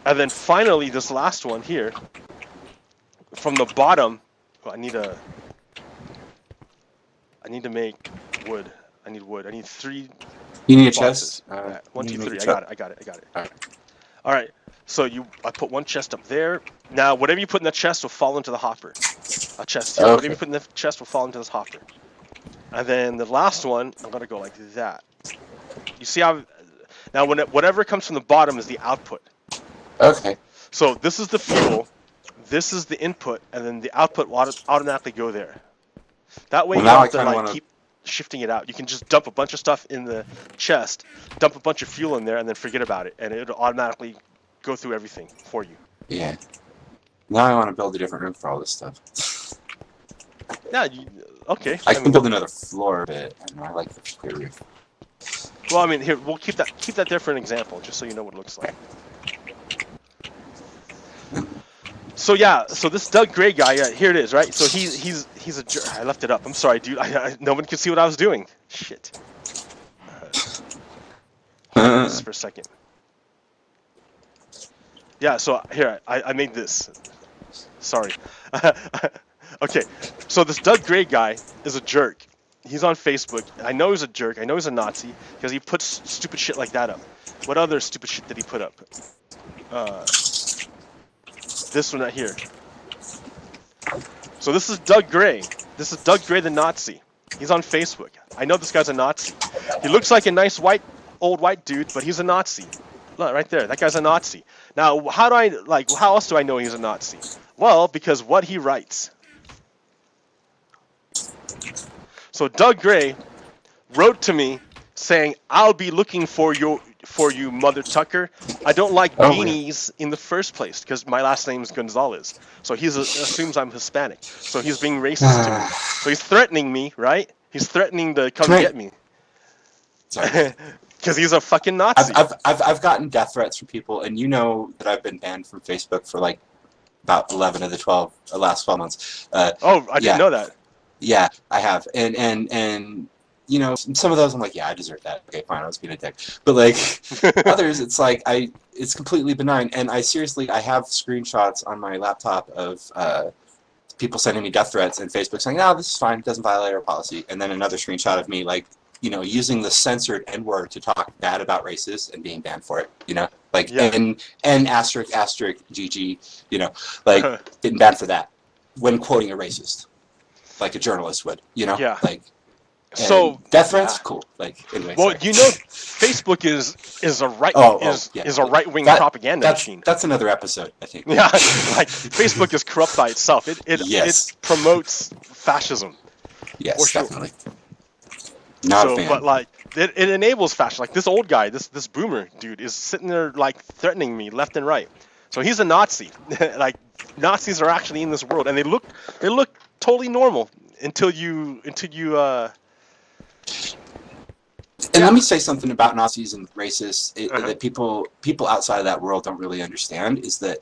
And then finally, this last one here, from the bottom, I need to make wood. I need wood. I need 3. You need a boxes. chest? 1, 2, you need 3. a I got it. Alright. All right. So I put 1 chest up there. Now whatever you put in the chest will fall into the hopper. A chest here. Okay. Whatever you put in the chest will fall into this hopper. And then the last one, I'm gonna go like that. You see how? Now whatever comes from the bottom is the output. Okay. So this is the fuel. This is the input, and then the output will automatically go there. That way Well, you now don't I have to kinda like wanna- keep shifting it out. You can just dump a bunch of stuff in the chest, dump a bunch of fuel in there, and then forget about it, and it'll automatically go through everything for you. Yeah. Now I want to build a different room for all this stuff. Yeah. Okay. I can build another floor, but I don't know, I like the clear roof. Well, I mean, here we'll keep that there for an example, just so you know what it looks like. So yeah, so this Doug Gray guy, here it is, right? So he's a jerk. I left it up. I'm sorry, dude. No one could see what I was doing. Shit. Hold on this for a second. Yeah, so here I made this. Sorry. Okay, so this Doug Gray guy is a jerk. He's on Facebook. I know he's a jerk. I know he's a Nazi because he puts stupid shit like that up. What other stupid shit did he put up? This one right here. So this is Doug Gray. This is Doug Gray the Nazi. He's on Facebook. I know this guy's a Nazi. He looks like a nice old white dude, but he's a Nazi. Look, right there. That guy's a Nazi. Now, how else do I know he's a Nazi? Well, because what he writes. So Doug Gray wrote to me saying, "I'll be looking for you, Mother Tucker. I don't like beanies in the first place because my last name is Gonzalez." So he assumes I'm Hispanic. So he's being racist to me. So he's threatening me, right? He's threatening to come get me. Sorry. Because he's a fucking Nazi. I've gotten death threats from people, and you know that I've been banned from Facebook for like about 11 of the last 12 months. I didn't know that. Yeah, I have, and you know, some of those I'm like, yeah, I deserve that. Okay, fine, I was being a dick. But like others, it's like it's completely benign. And I have screenshots on my laptop of people sending me death threats and Facebook saying, "No, this is fine, it doesn't violate our policy." And then another screenshot of me like, you know, using the censored N-word to talk bad about races and being banned for it. You know, like and asterisk GG. You know, like getting banned for that when quoting a racist, like a journalist would. You know, like. So death threats, cool. Like anyway. Well, you know, Facebook is a right-wing propaganda machine. That's another episode, I think. Yeah, like Facebook is corrupt by itself. It promotes fascism. Yes, definitely. Not a fan. But like it enables fascism. Like this old guy, this boomer dude is sitting there like threatening me left and right. So he's a Nazi. Like Nazis are actually in this world, and they look totally normal until you. And let me say something about Nazis and racists that people outside of that world don't really understand is that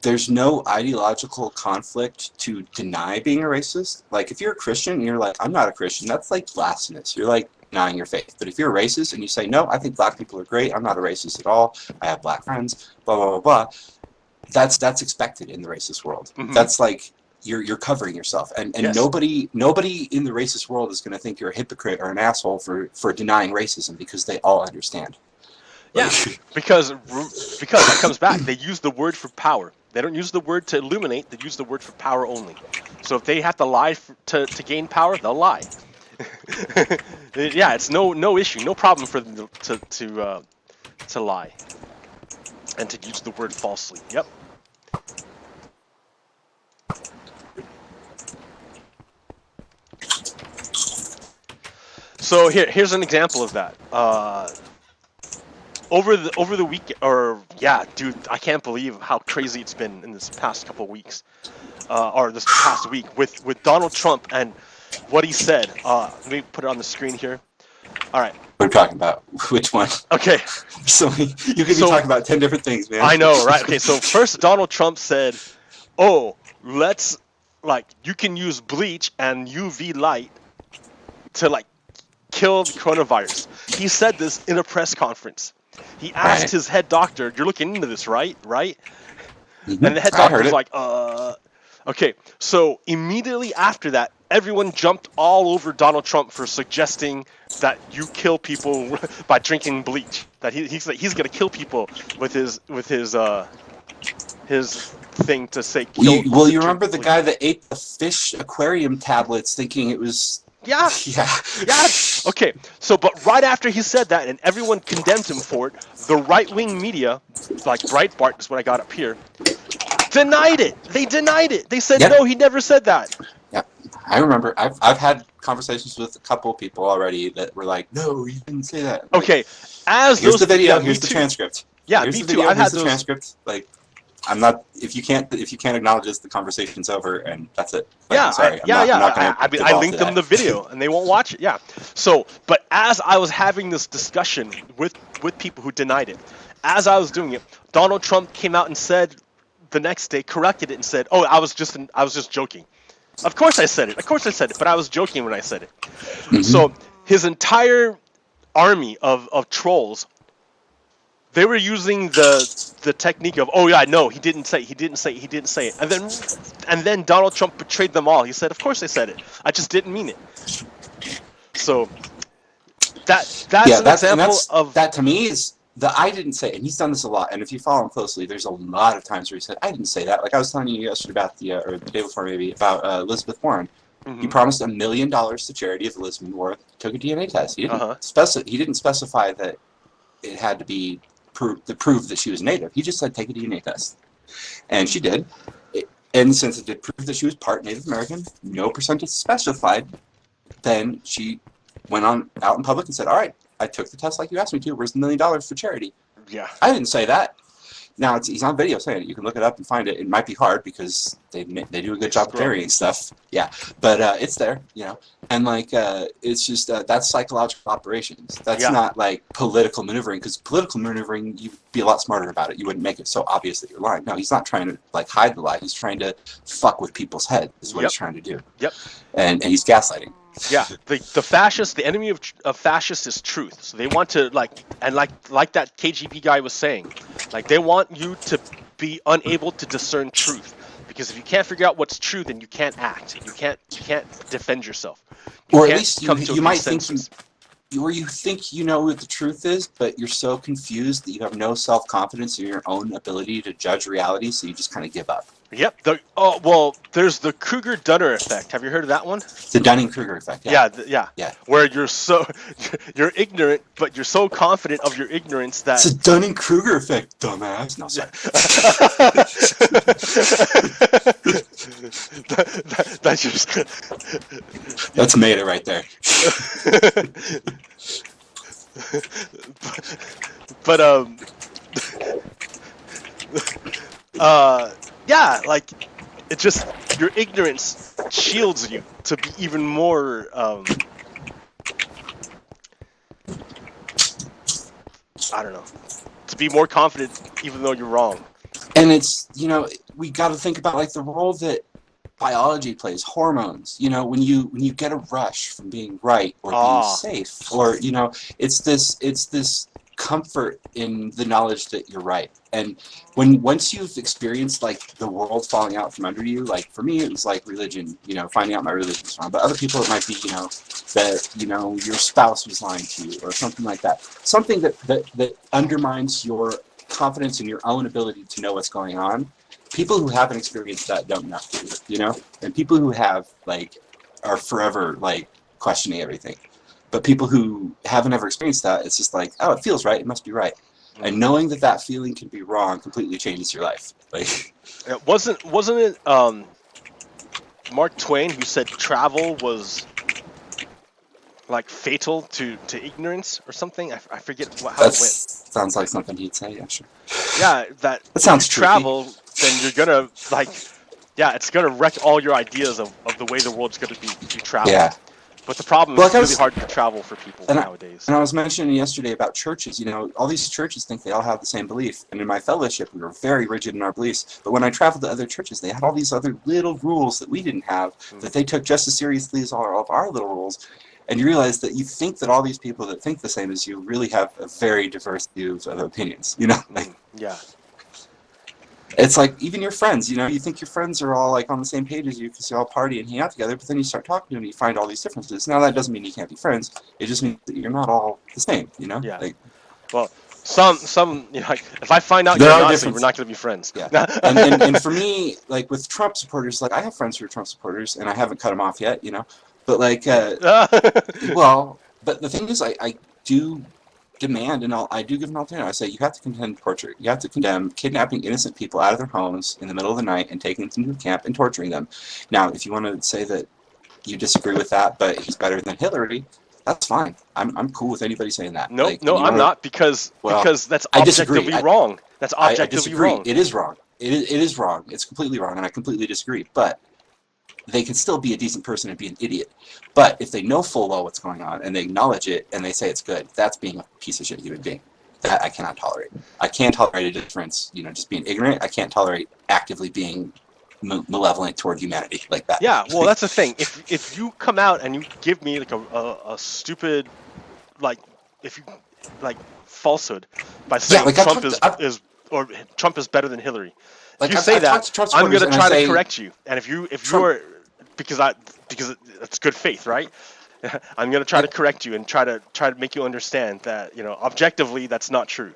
there's no ideological conflict to deny being a racist. Like if you're a Christian and you're like, I'm not a Christian, that's like blasphemous. You're like denying your faith. But if you're a racist and you say, no, I think black people are great, I'm not a racist at all, I have black friends, blah, blah, blah, blah, that's expected in the racist world. That's like you're covering yourself, and nobody in the racist world is going to think you're a hypocrite or an asshole for denying racism because they all understand. Yeah, because it comes back. They use the word for power. They don't use the word to illuminate. They use the word for power only. So if they have to lie to gain power, they'll lie. Yeah, it's no issue, no problem for them to lie and to use the word falsely. Yep. So here's an example of that. Over the week, dude, I can't believe how crazy it's been in this past couple weeks, or this past week with Donald Trump and what he said. Let me put it on the screen here. All right. We're talking about which one? Okay. So you could be talking about 10 different things, man. I know, right? Okay. So first, Donald Trump said, "Oh, you can use bleach and UV light to kill the coronavirus." He said this in a press conference. He asked his head doctor, "You're looking into this, right?" And the head doctor was like, Okay. So immediately after that, everyone jumped all over Donald Trump for suggesting that you kill people by drinking bleach. That he's going to kill people with his thing to say kill. You remember the guy that ate the fish aquarium tablets thinking it was... Yeah. Okay. So, but right after he said that, and everyone condemned him for it, the right-wing media, like Breitbart is what I got up here, denied it. They denied it. They said no, he never said that. Yep. I remember. I've had conversations with a couple of people already that were like, "No, you didn't say that." Okay. Here's the video. Here's the transcript. Yeah, here's me the video, too. I've had the those. transcript. I'm not. If you can't acknowledge this, the conversation's over, and that's it. Yeah, I'm sorry. I linked them the video, and they won't watch it. Yeah. So, but as I was having this discussion with people who denied it, as I was doing it, Donald Trump came out and said the next day, corrected it, and said, "Oh, I was just joking." Of course I said it. But I was joking when I said it. Mm-hmm. So his entire army of trolls. They were using the technique of, "Oh yeah, no, he didn't say it," and then Donald Trump betrayed them all. He said, "Of course I said it. I just didn't mean it." So that's Yeah, an example of that to me is I didn't say, and he's done this a lot. And if you follow him closely, there's a lot of times where he said, "I didn't say that." Like I was telling you yesterday about or the day before maybe about Elizabeth Warren. He promised $1 million to charity if Elizabeth Warren took a DNA test. He didn't specify that it had to be to prove that she was Native. He just said take a DNA test, and she did. And since it did prove that she was part Native American, no percentage specified, then she went on out in public and said, "All right, I took the test like you asked me to. Where's the $1 million for charity?" Yeah. I didn't say that. Now he's on video saying it. You can look it up and find it. It might be hard because they do a good job of burying stuff. Yeah, but it's there, And like it's just that's psychological operations. That's not like political maneuvering. Because political maneuvering, you'd be a lot smarter about it. You wouldn't make it so obvious that you're lying. No, he's not trying to like hide the lie. He's trying to fuck with people's head. Is what he's trying to do. Yep. And he's gaslighting. Yeah, the fascists, the enemy of fascists is truth. So they want to like that KGB guy was saying, like they want you to be unable to discern truth, because if you can't figure out what's true, then you can't act. You can't defend yourself. Or at least you might think you think you know what the truth is, but you're so confused that you have no self-confidence in your own ability to judge reality, so you just kind of give up. Yep. There's the Kruger-Dunner effect. Have you heard of that one? The Dunning-Kruger effect. Yeah. Yeah. Where you're ignorant, but you're so confident of your ignorance that it's a Dunning-Kruger effect, dumbass. No, sorry. That's just that's Meta right there. yeah, like it just your ignorance shields you to be even more I don't know, to be more confident even though you're wrong. And it's we got to think about like the role that biology plays, hormones. When you get a rush from being right or being safe, or it's this comfort in the knowledge that you're right. And once you've experienced like the world falling out from under you, like for me it was like religion, finding out my religion's wrong. But other people it might be that your spouse was lying to you or something like that. Something that undermines your confidence in your own ability to know what's going on. People who haven't experienced that don't know, and people who have like are forever like questioning everything. But people who haven't ever experienced that, it's just like, oh, it feels right, it must be right. And knowing that feeling can be wrong completely changes your life. Like, wasn't it Mark Twain who said travel was like fatal to ignorance or something? I forget how it went. Sounds like something he'd say. Yeah, sure. Yeah, that sounds if you travel, then you're gonna it's gonna wreck all your ideas of the way the world's gonna be traveled. Yeah. But the problem is it's really hard to travel for people nowadays. And I was mentioning yesterday about churches. All these churches think they all have the same belief. And in my fellowship, we were very rigid in our beliefs. But when I traveled to other churches, they had all these other little rules that we didn't have that they took just as seriously as all of our little rules. And you realize that you think that all these people that think the same as you really have a very diverse view of opinions. Yeah. It's like even your friends, you think your friends are all like on the same page as you because you all party and hang out together, but then you start talking to them and you find all these differences. Now that doesn't mean you can't be friends. It just means that you're not all the same, Yeah. Like, well, some if I find out you're Nazi, we're not going to be friends. Yeah. and for me, like with Trump supporters, like I have friends who are Trump supporters and I haven't cut them off yet, But like, but the thing is, I do demand, and I do give an alternative. I say you have to condemn torture. You have to condemn kidnapping innocent people out of their homes in the middle of the night and taking them to a camp and torturing them. Now, if you want to say that you disagree with that, but he's better than Hillary, that's fine. I'm cool with anybody saying that. No, I'm not because that's objectively wrong. That's objectively wrong. It is wrong. It is wrong. It's completely wrong, and I completely disagree. But they can still be a decent person and be an idiot. But if they know full well what's going on and they acknowledge it and they say it's good, that's being a piece of shit human being. That I cannot tolerate. I can't tolerate a difference, just being ignorant. I can't tolerate actively being malevolent toward humanity like that. Yeah, well, that's the thing. If you come out and you give me like a stupid, like, if you like falsehood by saying Trump is better than Hillary. If you say that, I'm going to try to correct you. And if you're because it's good faith, right? I'm gonna try to correct you and try to make you understand that, you know, objectively that's not true.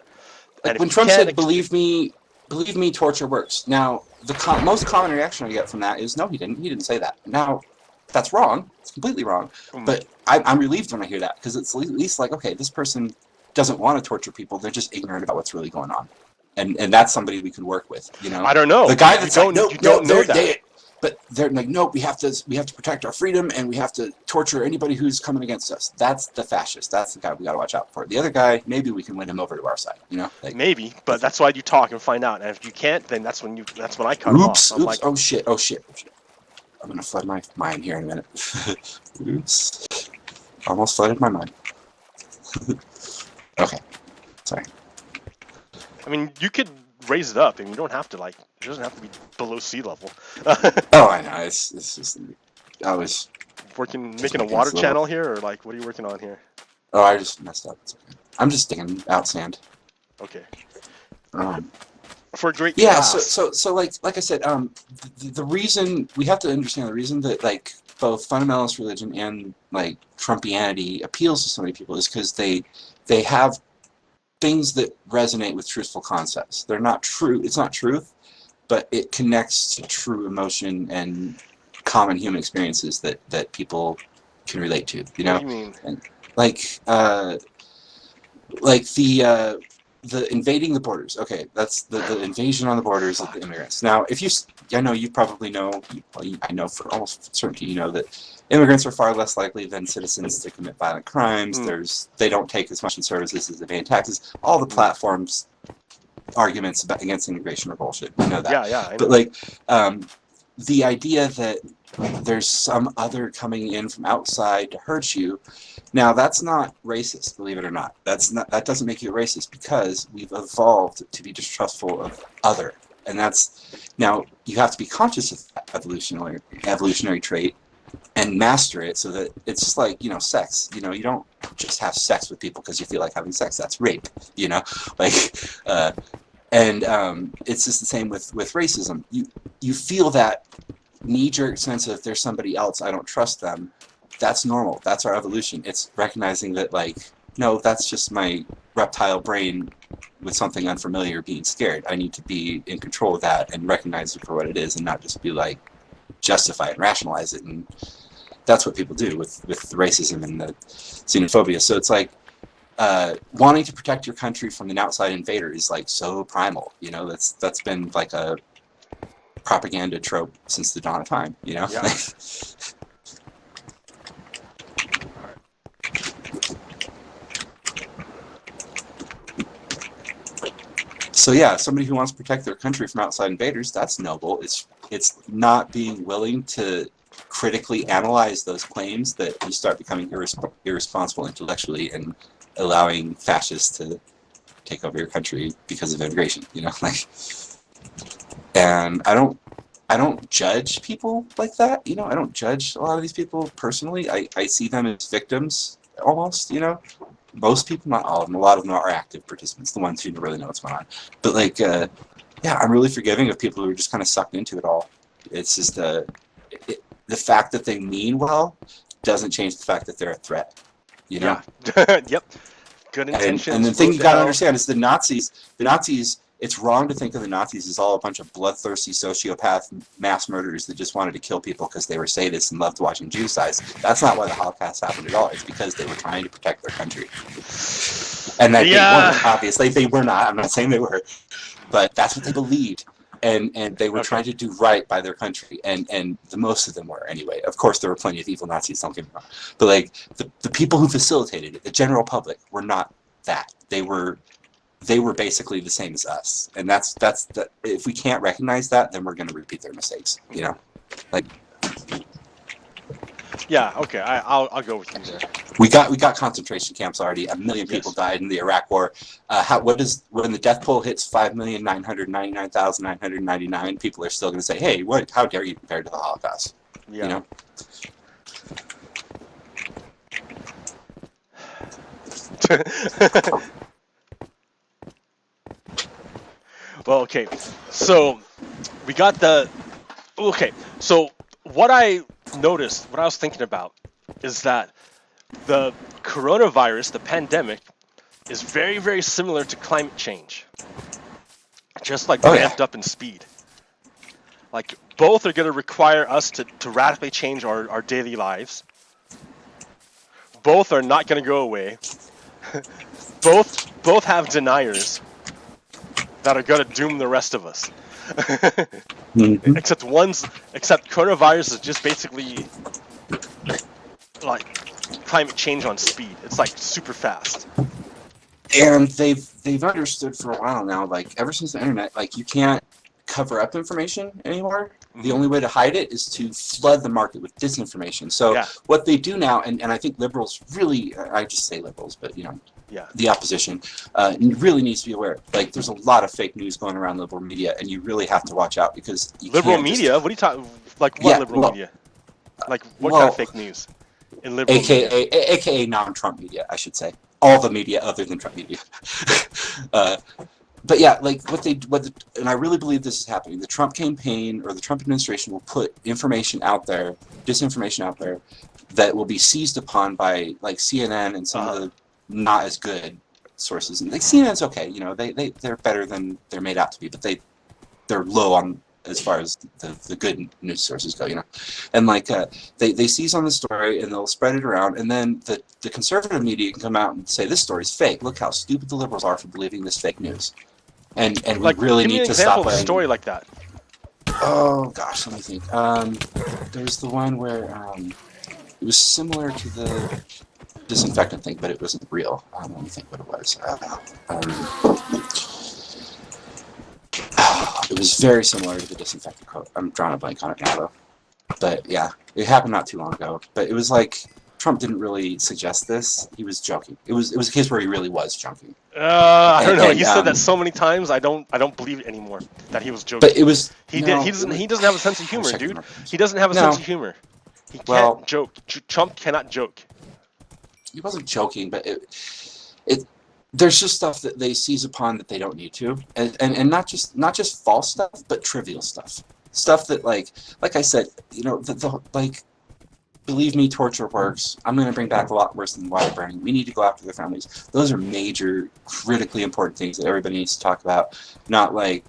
And Like if when you Trump can't said, "Believe me, torture works." Now, the most common reaction I get from that is, "No, he didn't. He didn't say that." Now, that's wrong. It's completely wrong. But I'm relieved when I hear that, because it's at least like, okay, this person doesn't want to torture people. They're just ignorant about what's really going on, and that's somebody we can work with. You know, I don't know. the guy that's like, no, you don't know that. but they're like, no, we have to protect our freedom, and we have to torture anybody who's coming against us. That's the fascist. That's the guy we got to watch out for. The other guy, maybe we can win him over to our side. You know, like, Maybe, but that's why you talk and find out. And if you can't, then that's when I cut him off. I'm like, oh shit. I'm gonna flood my mind here in a minute. Oops. Almost flooded my mind. Okay. Sorry. I mean, you could raise it up, and you don't have to it doesn't have to be below sea level. Oh, I know. It's just, I was making a water channel here, or like, what are you working on here? Oh, I just messed up. It's okay. I'm just digging out sand. Okay. Um, For a great yeah. class. So like I said, the reason we have to understand the reason that like both fundamentalist religion and like Trumpianity appeals to so many people is because they have things that resonate with truthful concepts. They're not true. It's not truth, but it connects to true emotion and common human experiences that people can relate to. You know, What do you mean? and like the invading the borders. Okay, that's the invasion on the borders of the immigrants. Now, I know you probably know. I know for almost certainty you know that immigrants are far less likely than citizens to commit violent crimes. They don't take as much in services as they pay in taxes. All the platforms arguments against immigration are bullshit. You know that. Yeah. I know. But like the idea that there's some other coming in from outside to hurt you. Now that's not racist, believe it or not. That doesn't make you a racist, because we've evolved to be distrustful of other, and now you have to be conscious of that evolutionary trait and master it, so that it's just like, you know, sex. You know, you don't just have sex with people because you feel like having sex. That's rape. You know, like it's just the same with racism. You feel that knee-jerk sense of, if there's somebody else, I don't trust them. That's normal. That's our evolution. It's recognizing that, like, no, that's just my reptile brain with something unfamiliar being scared. I need to be in control of that and recognize it for what it is, and not just be like, justify it and rationalize it. And that's what people do with the racism and the xenophobia. So it's like, wanting to protect your country from an outside invader is like so primal. You know, that's been like a propaganda trope since the dawn of time. You know. Yeah. So yeah, somebody who wants to protect their country from outside invaders, that's noble. It's not being willing to critically analyze those claims that you start becoming irresponsible intellectually and allowing fascists to take over your country because of immigration. You know, like, and I don't judge people like that. You know, I don't judge a lot of these people personally. I see them as victims almost. You know. Most people, not all of them, a lot of them are active participants, the ones who really know what's going on. But like, yeah, I'm really forgiving of people who are just kind of sucked into it all. It's just the fact that they mean well doesn't change the fact that they're a threat. You know? Yeah. Yep. Good intentions. And the thing you got to understand is the Nazis, it's wrong to think of the Nazis as all a bunch of bloodthirsty sociopath mass murderers that just wanted to kill people because they were sadists and loved watching genocides. That's not why the Holocaust happened at all. It's because they were trying to protect their country. And that they weren't, obviously. They were not. I'm not saying they were. But that's what they believed. And they were trying to do right by their country. And the most of them were, anyway. Of course, there were plenty of evil Nazis, don't get me wrong. But like, the people who facilitated it, the general public, were not that. They were basically the same as us, and that's if we can't recognize that, then we're going to repeat their mistakes. You know, like. Yeah. Okay. I'll go with you there. We got concentration camps already. 1 million people died in the Iraq War. When the death toll hits 5,999,999, people are still going to say, "Hey, what? How dare you compare to the Holocaust?" Yeah. You know. Well, okay, so we got so what I noticed, what I was thinking about, is that The coronavirus, the pandemic, is very, very similar to climate change. Just like ramped up in speed. Like, both are going to require us to radically change our daily lives. Both are not going to go away. both have deniers that are going to doom the rest of us. Except coronavirus is just basically like climate change on speed. It's like super fast. And they've understood for a while now, like ever since the internet, like you can't cover up information anymore. The only way to hide it is to flood the market with disinformation. So what they do now, and I think liberals really, I just say liberals, but you know, the opposition really needs to be aware. Like there's a lot of fake news going around liberal media, and you really have to watch out because you liberal media. What are you talking? Like what liberal media? Like what kind of fake news in liberal media? AKA non-Trump media, I should say. All the media other than Trump media. But yeah, like and I really believe this is happening. The Trump campaign or the Trump administration will put information out there, disinformation out there, that will be seized upon by like CNN and some of the not as good sources. And like CNN's okay, you know, they're better than they're made out to be, but they're low on as far as the good news sources go, you know. And like they seize on the story and they'll spread it around, and then the conservative media can come out and say this story's fake. Look how stupid the liberals are for believing this fake news. And like, we really need to stop a story like that. Oh gosh, let me think. There's the one where it was similar to the disinfectant thing, but it wasn't real. Let me think what it was. It was very similar to the disinfectant quote. I'm drawing a blank on it now, though. But yeah, it happened not too long ago. But it was like Trump didn't really suggest this. He was joking. It was a case where he really was joking. I don't know. You said that so many times. I don't believe it anymore that he was joking. But it was he doesn't have a sense of humor, dude. He doesn't have a sense of humor. He can't joke. Trump cannot joke. He wasn't joking, but there's just stuff that they seize upon that they don't need to, and not just false stuff, but trivial stuff that like I said, you know, like, believe me, torture works. I'm going to bring back a lot worse than water burning. We need to go after their families. Those are major, critically important things that everybody needs to talk about, not like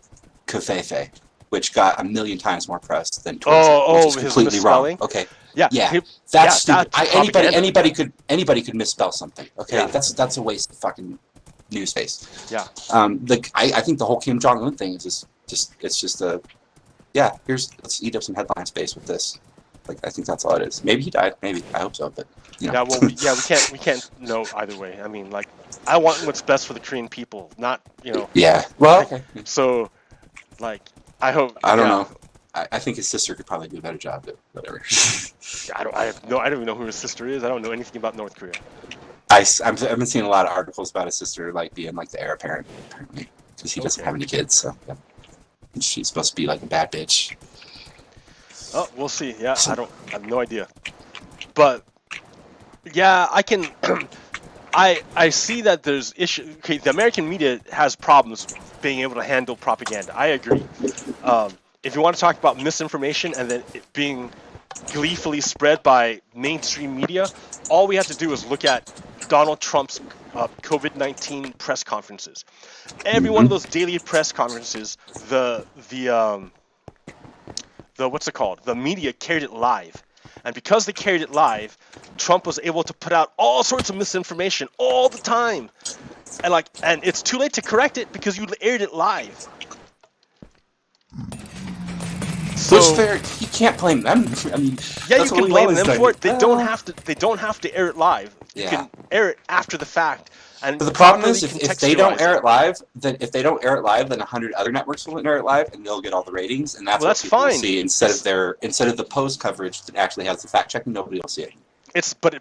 Covfefe, which got 1 million times more press than torture, which is completely wrong. Okay. Yeah. That's stupid. Anybody could misspell something. Okay, that's a waste of fucking news space. Yeah. I think the whole Kim Jong-un thing is just a let's eat up some headline space with this. Like I think that's all it is. Maybe he died. Maybe I hope so. But you know. Yeah. Well, we can't know either way. I mean, like, I want what's best for the Korean people, not, you know. Yeah. Well. Okay. So, like, I hope. I don't know. I think his sister could probably do a better job, but whatever. I don't even know who his sister is. I don't know anything about North Korea. I've been seeing a lot of articles about his sister like being like the heir apparent, apparently, because he doesn't have any kids. So yeah. And she's supposed to be like a bad bitch. Oh, we'll see. Yeah, I have no idea. But yeah, I can. I see that there's issue. Okay, the American media has problems being able to handle propaganda. I agree. If you want to talk about misinformation and then it being gleefully spread by mainstream media, all we have to do is look at Donald Trump's COVID-19 press conferences. Every one of those daily press conferences, the what's it called? The media carried it live. And because they carried it live, Trump was able to put out all sorts of misinformation all the time. And it's too late to correct it because you aired it live. So, which fair, you can't blame them. I mean, yeah, you can blame them for it. They don't have to air it live. You can air it after the fact. And but the problem is, if they don't air it live, then 100 other networks will air it live, and they'll get all the ratings, and that's what people will see instead of the post coverage that actually has the fact checking. Nobody will see it.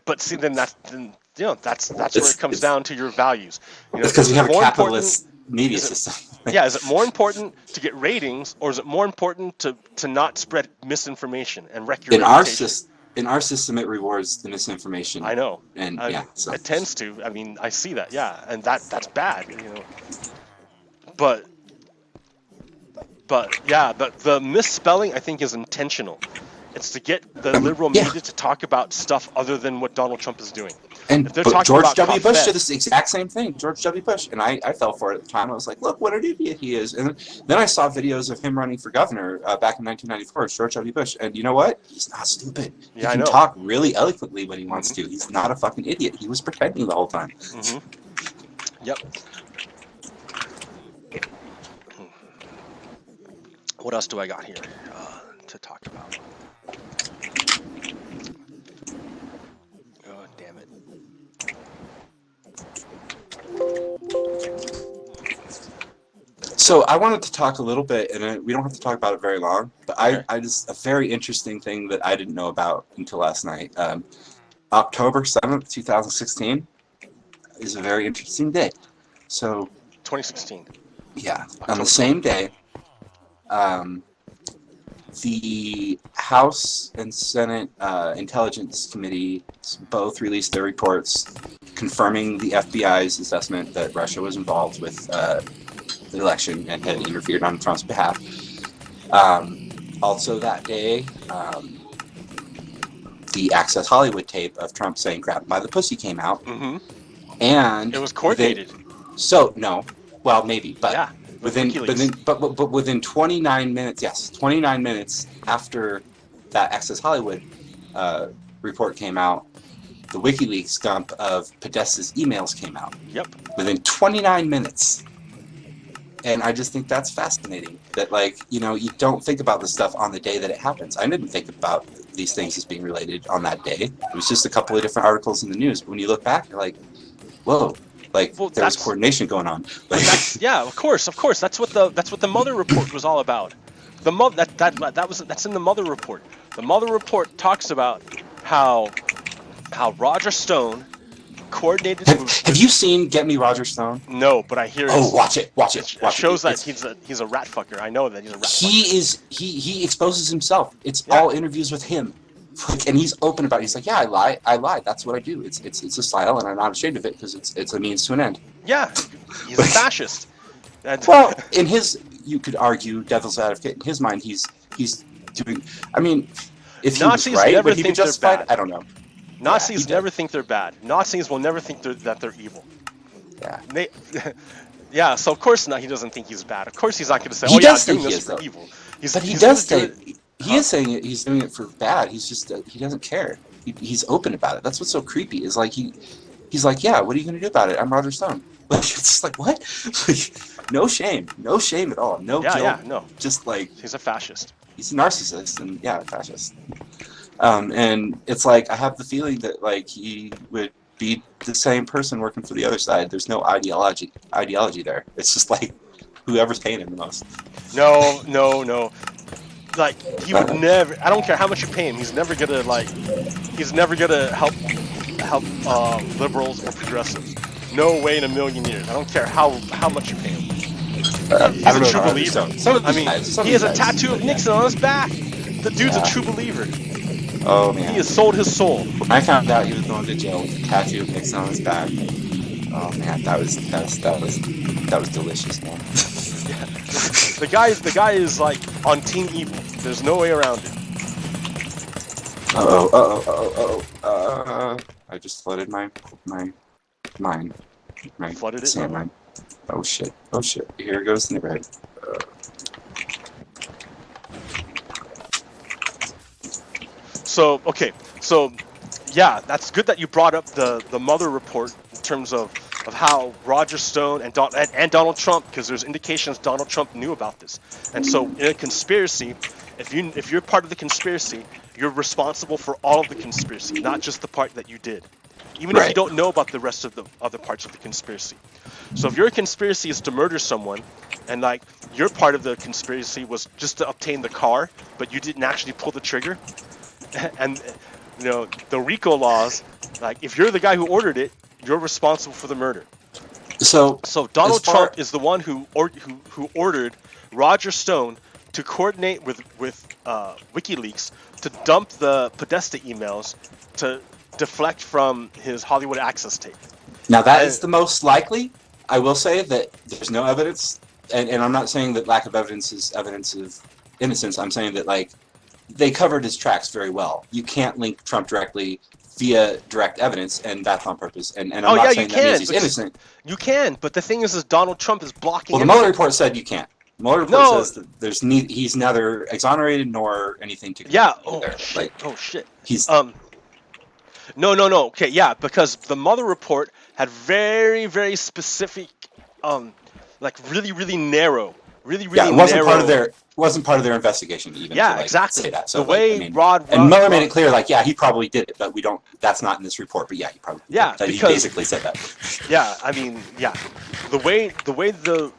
But see, then that's where it comes down to your values. You know, it's because we have a capitalist media system. Yeah, is it more important to get ratings, or is it more important to not spread misinformation and wreck your reputation? In our system, it rewards the misinformation. I know, and so. It tends to. I mean, I see that. Yeah, and that's bad. You know, but yeah, the misspelling I think is intentional. It's to get the liberal Yeah. media to talk about stuff other than what Donald Trump is doing. And If they're but talking George about W. Bush Confed- did this exact same thing. George W. Bush, and I fell for it at the time. I was like, look what an idiot he is. And then I saw videos of him running for governor back in 1994. It's George W. Bush, and you know what? He's not stupid. He Yeah, I can know. talk really eloquently when he wants to. He's not a fucking idiot. He was pretending the whole time. Yep. What else do I got here to talk about? Oh, damn it. So I wanted to talk a little bit, and we don't have to talk about it very long, but Okay. I just a very interesting thing that I didn't know about until last night. October 7th, 2016 is a very interesting day. So 2016. yeah, on October the same day, the House and Senate Intelligence Committee both released their reports confirming the FBI's assessment that Russia was involved with the election and had interfered on Trump's behalf. Also that day, the Access Hollywood tape of Trump saying "grab by the pussy" came out, and It was coordinated. Well, maybe, but Yeah. within 29 minutes, 29 minutes after that Access Hollywood report came out, the WikiLeaks dump of Podesta's emails came out. Yep. Within 29 minutes. And I just think that's fascinating that, like, you know, you don't think about this stuff on the day that it happens. I didn't think about these things as being related on that day. It was just a couple of different articles in the news. But when you look back, you're like, whoa, like, Well, there was that's- coordination going on. Like, Yeah, of course. That's what the Mueller report was all about. That's in the Mueller report. The Mueller report talks about how Roger Stone coordinated. have you seen Get Me Roger Stone? No, but I hear. Oh, watch it. It shows that he's a rat fucker. I know that he's a rat fucker. He exposes himself. It's Yeah. all interviews with him. Like, and he's open about it. He's like, yeah, I lied. That's what I do. It's a style, and I'm not ashamed of it because it's a means to an end. Yeah, he's a fascist. And- Well, you could argue, devil's advocate, in his mind, he's doing. I mean, if he Nazis was right, never would he be think they're justified? bad. I don't know. Nazis Yeah, never think they're bad. Nazis will never think that they're evil. Yeah. Yeah, so of course not. He doesn't think he's bad. Of course he's not going to say, He "Oh yeah, I'm does doing think he this is, for though. evil." But he he's does gonna do say it- he is saying it. He's doing it for bad. He's just he doesn't care. He's open about it. That's what's so creepy. Is like he's like, yeah. What are you gonna do about it? I'm Roger Stone. Like, it's just like, what? Like, no shame at all. No Yeah, guilt. yeah, no. Just like He's a fascist. he's a narcissist and a fascist. And it's like I have the feeling that like he would be the same person working for the other side. There's no ideology there. It's just like whoever's paying him the most. No. Like he would never. I don't care how much you pay him. He's never gonna help liberals or progressives. No way in a million years. I don't care how much you pay him. He's I don't a know true about believer. Roger Stone. I mean, he has a tattoo of Nixon on his back. The dude's a true believer. Oh man. He has sold his soul. When I found out he was going to jail with a tattoo of Nixon on his back. Oh man, that was delicious, man. The guy is like on team evil. There's no way around it. I just flooded my mine. My Flooded it? sand mine. Oh shit. Here goes the neighborhood. So yeah, that's good that you brought up the Mueller report in terms of how Roger Stone and Donald Trump, because there's indications Donald Trump knew about this. And so in a conspiracy, if you're part of the conspiracy, you're responsible for all of the conspiracy, not just the part that you did. Even if you Right. don't know about the rest of the other parts of the conspiracy. So if your conspiracy is to murder someone, and like your part of the conspiracy was just to obtain the car, but you didn't actually pull the trigger, and you know the RICO laws, like if you're the guy who ordered it, you're responsible for the murder. So Donald as far- Trump is the one who ordered Roger Stone to coordinate with WikiLeaks to dump the Podesta emails to deflect from his Hollywood Access tape. Now that is the most likely. I will say that there's no evidence, and I'm not saying that lack of evidence is evidence of innocence. I'm saying that like they covered his tracks very well. You can't link Trump directly via direct evidence, and that's on purpose. And I'm not saying that means he's innocent. You can, but the thing is Donald Trump is blocking. Well, the Mueller report said you can't. The Mueller report says that he's neither exonerated nor anything to. Yeah. Oh shit. Like, oh shit. He's No. Okay. Yeah, because the Mueller report had very, very specific, like really narrow, really it wasn't part of their investigation even. Yeah, to, like, exactly. Say that. So, the way and Mueller made it clear, like, yeah, he probably did it, but we don't. That's not in this report. But yeah, he probably. Yeah, did. He basically said that. Yeah, I mean, yeah, the way the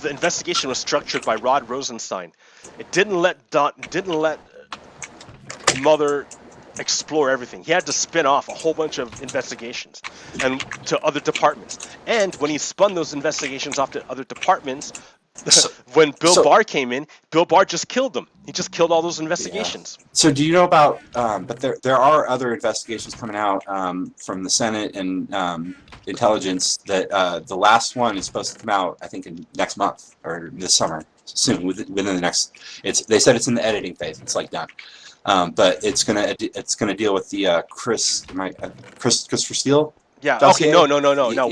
investigation was structured by Rod Rosenstein, it didn't let Mueller explore everything. He had to spin off a whole bunch of investigations and to other departments. And when he spun those investigations off to other departments, when Bill Barr came in, Bill Barr just killed them. He just killed all those investigations. Yeah. So do you know about? But there are other investigations coming out from the Senate and intelligence. That the last one is supposed to come out, I think, in next month or this summer, soon within the next. They said it's in the editing phase. It's like done. But it's gonna deal with the Christopher Steele. Yeah. Dossier. Okay. No.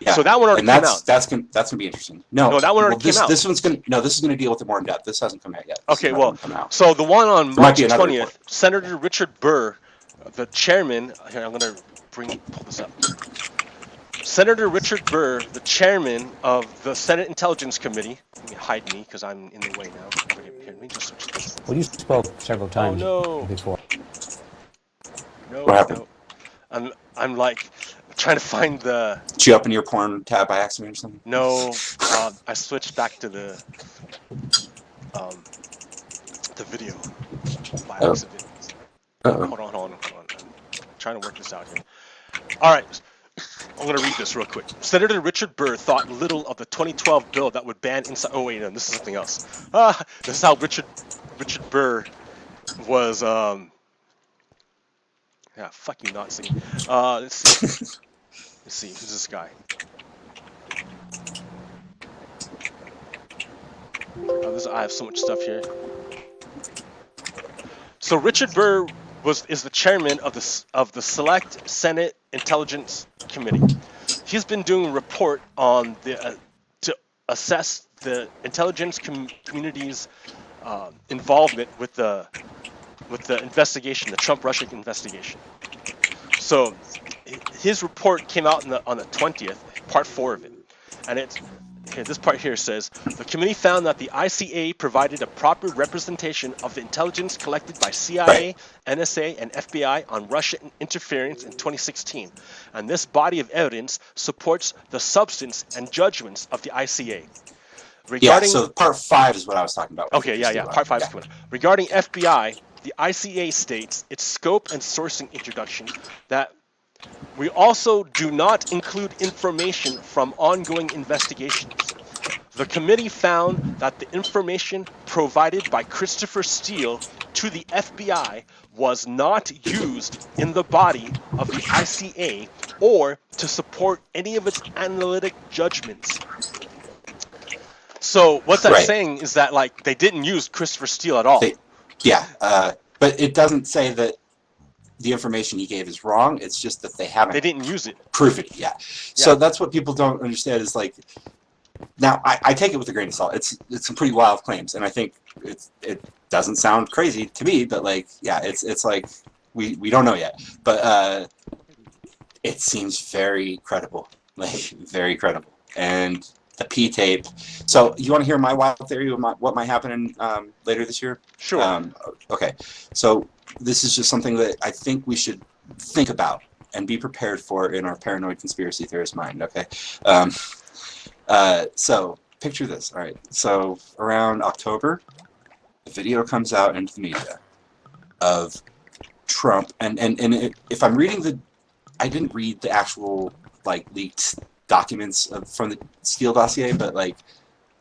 Yeah. So that one already came out. That's gonna be interesting. No, that one already came out. This is gonna deal with it more in depth. This hasn't come out yet. Okay. Well, so the one on March 20th, Senator Richard Burr, the chairman. Here, I'm gonna pull this up. Senator Richard Burr, the chairman of the Senate Intelligence Committee. Let me hide me because I'm in the way now. Here, let me just switch this. Well, you spoke several times before. No. What happened? No. I'm like trying to find the. Did you open your porn tab by accident or something? No, I switched back to the video by accident. Hold on. I'm trying to work this out here. All right. I'm going to read this real quick. Senator Richard Burr thought little of the 2012 bill that would ban inside. Oh wait, no, this is something else. This is how Richard Burr was. Yeah, fuck you, Nazi. Let's see. Who's this guy? I have so much stuff here. So Richard Burr is the chairman of the Select Senate Intelligence Committee. He's been doing a report on to assess the intelligence community's involvement with the investigation, the Trump-Russia investigation. So his report came out on the 20th, part 4 of it, and this part here says, the committee found that the ICA provided a proper representation of the intelligence collected by CIA, NSA, and FBI on Russian interference in 2016, and this body of evidence supports the substance and judgments of the ICA. So part 5 is what I was talking about. Okay, part 5 is coming up. Regarding FBI, the ICA states its scope and sourcing introduction that we also do not include information from ongoing investigations. The committee found that the information provided by Christopher Steele to the FBI was not used in the body of the ICA or to support any of its analytic judgments. So what that's saying is that, like, they didn't use Christopher Steele at all. But it doesn't say that the information he gave is wrong. It's just that they didn't use it. Prove it, So that's what people don't understand is, like, now I take it with a grain of salt. It's some pretty wild claims, and I think it doesn't sound crazy to me, but, like, it's like we don't know yet. But it seems very credible, very credible. And the P tape. So you want to hear my wild theory of what might happen later this year? Sure. Okay. So this is just something that I think we should think about and be prepared for in our paranoid conspiracy theorist mind. Okay. So picture this. All right. So around October, a video comes out into the media of Trump, and if I'm reading I didn't read the actual, like, leaked documents from the Steele dossier, but, like,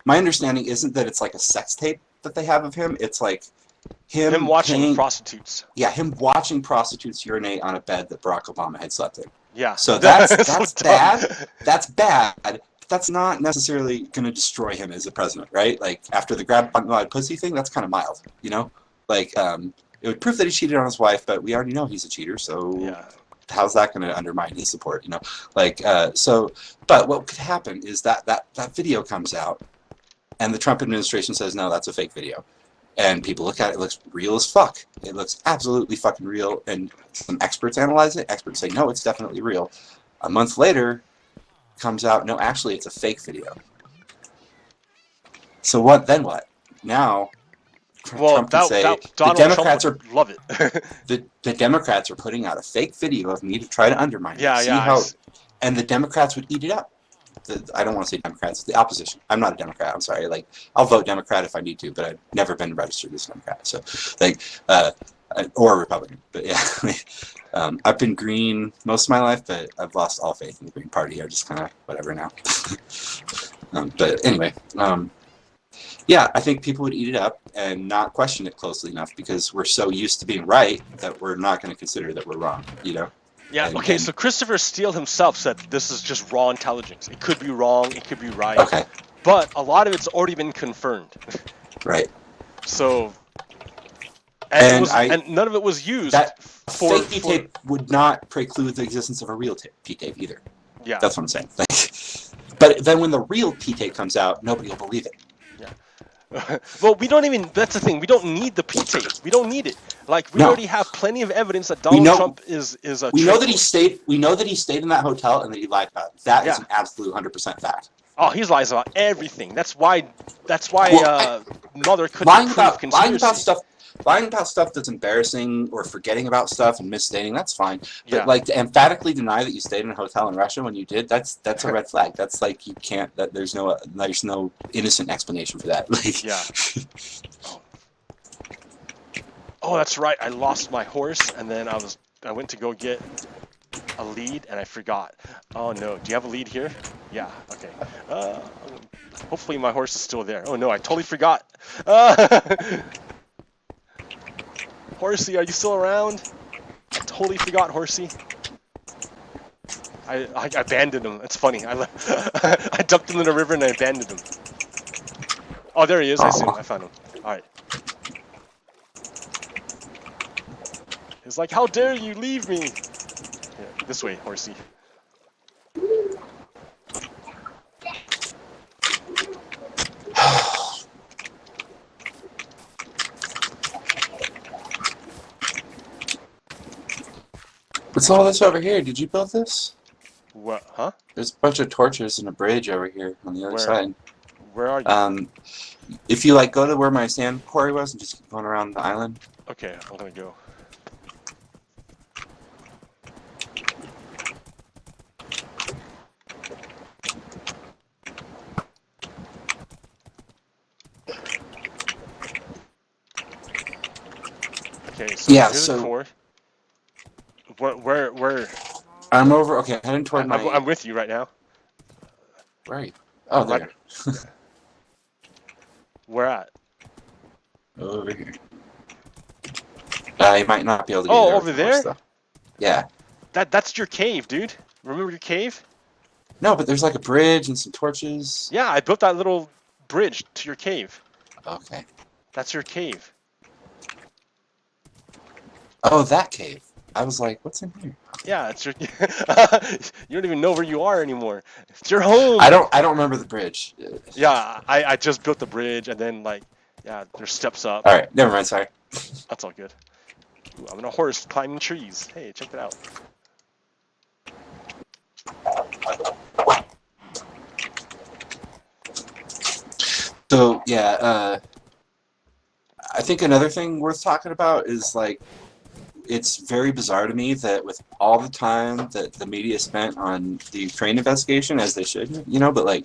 my understanding isn't that it's like a sex tape that they have of him. It's like him watching prostitutes. Yeah, him watching prostitutes urinate on a bed that Barack Obama had slept in. Yeah. So that's bad. That's bad. But that's not necessarily going to destroy him as a president, right? Like after the grab my pussy thing, that's kind of mild, you know. Like it would prove that he cheated on his wife, but we already know he's a cheater, so Yeah. how's that going to undermine his support, you know? Like but what could happen is that video comes out, and the Trump administration says no, that's a fake video. And people look at it, it looks real as fuck. It looks absolutely fucking real. And some experts analyze it. Experts say, no, it's definitely real. A month later, comes out, no, actually, it's a fake video. So what? Then what? Now, Trump can say, the Democrats are love it. the Democrats are putting out a fake video of me to try to undermine Yeah, it. yeah. And the Democrats would eat it up. I don't want to say Democrats, the opposition. I'm not a Democrat, I'm sorry. Like, I'll vote Democrat if I need to, but I've never been registered as a Democrat. So, like, or a Republican. But yeah, I've been green most of my life, but I've lost all faith in the Green Party. I'm just kind of whatever now. But anyway, yeah, I think people would eat it up and not question it closely enough because we're so used to being right that we're not going to consider that we're wrong, you know? Yeah, okay, so Christopher Steele himself said this is just raw intelligence. It could be wrong, it could be right. Okay. But a lot of it's already been confirmed. Right. So, and none of it was used for... fake P-tape would not preclude the existence of a real P-tape either. Yeah. That's what I'm saying. But then when the real P-tape comes out, nobody will believe it. Well, we don't even, that's the thing, we don't need the P-tape. We don't need it. Like, we already have plenty of evidence that Donald Trump is a we know that he stayed in that hotel and that he lied about it. That is an absolute 100% fact. Oh, he's lies about everything. That's why Mother couldn't prove conspiracy. Lying about stuff that's embarrassing or forgetting about stuff and misstating, that's fine. But like to emphatically deny that you stayed in a hotel in Russia when you did, that's a red flag. That's like you can't. There's no innocent explanation for that. Like, yeah. Oh, that's right. I lost my horse, and then I went to go get a lead, and I forgot. Oh no. Do you have a lead here? Yeah. Okay. Hopefully my horse is still there. Oh no, I totally forgot. Horsey, are you still around? I totally forgot, Horsey. I abandoned him. It's funny. I dumped him in the river and I abandoned him. Oh, there he is. I see him. I found him. All right. He's like, how dare you leave me? Yeah, this way, Horsey. What's all this over here? Did you build this? What? Huh? There's a bunch of torches and a bridge over here on the other side. Where are you? If you like go to where my sand quarry was and just keep going around the island. Okay, I'm gonna go. Okay, so here's the core. Where? I'm over. Okay, heading toward my. I'm with you right now. Where are you? Oh, there. Where at? Over here. You might not be able to. Oh, over there? Yeah. That's your cave, dude. Remember your cave? No, but there's like a bridge and some torches. Yeah, I built that little bridge to your cave. Okay. That's your cave. Oh, that cave. I was like, what's in here? Yeah, it's your. You don't even know where you are anymore. It's your home. I don't remember the bridge. Yeah, I just built the bridge and then like, yeah, there's steps up. All right, never mind. Sorry. That's all good. Ooh, I'm on a horse climbing trees. Hey, check that out. So yeah, I think another thing worth talking about is like. It's very bizarre to me that with all the time that the media spent on the Ukraine investigation, as they should, you know, but like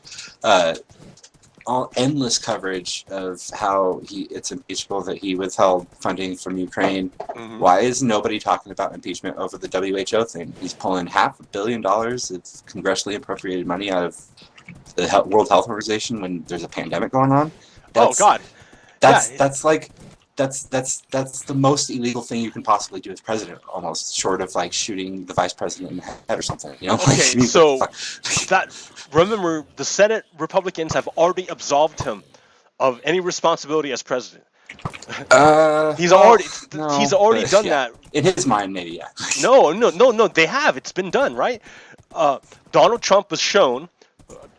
all endless coverage of how it's impeachable that he withheld funding from Ukraine. Mm-hmm. Why is nobody talking about impeachment over the WHO thing? He's pulling $500 million of congressionally appropriated money out of the World Health Organization when there's a pandemic going on. Oh God. That's like. that's the most illegal thing you can possibly do as president, almost short of like shooting the vice president in the head or something. You know? Okay, Like, so what the fuck? that remember the Senate Republicans have already absolved him of any responsibility as president. He's well, already no, he's already but, done yeah. that. In his mind, maybe, yeah. No. They have. It's been done, right? Donald Trump was shown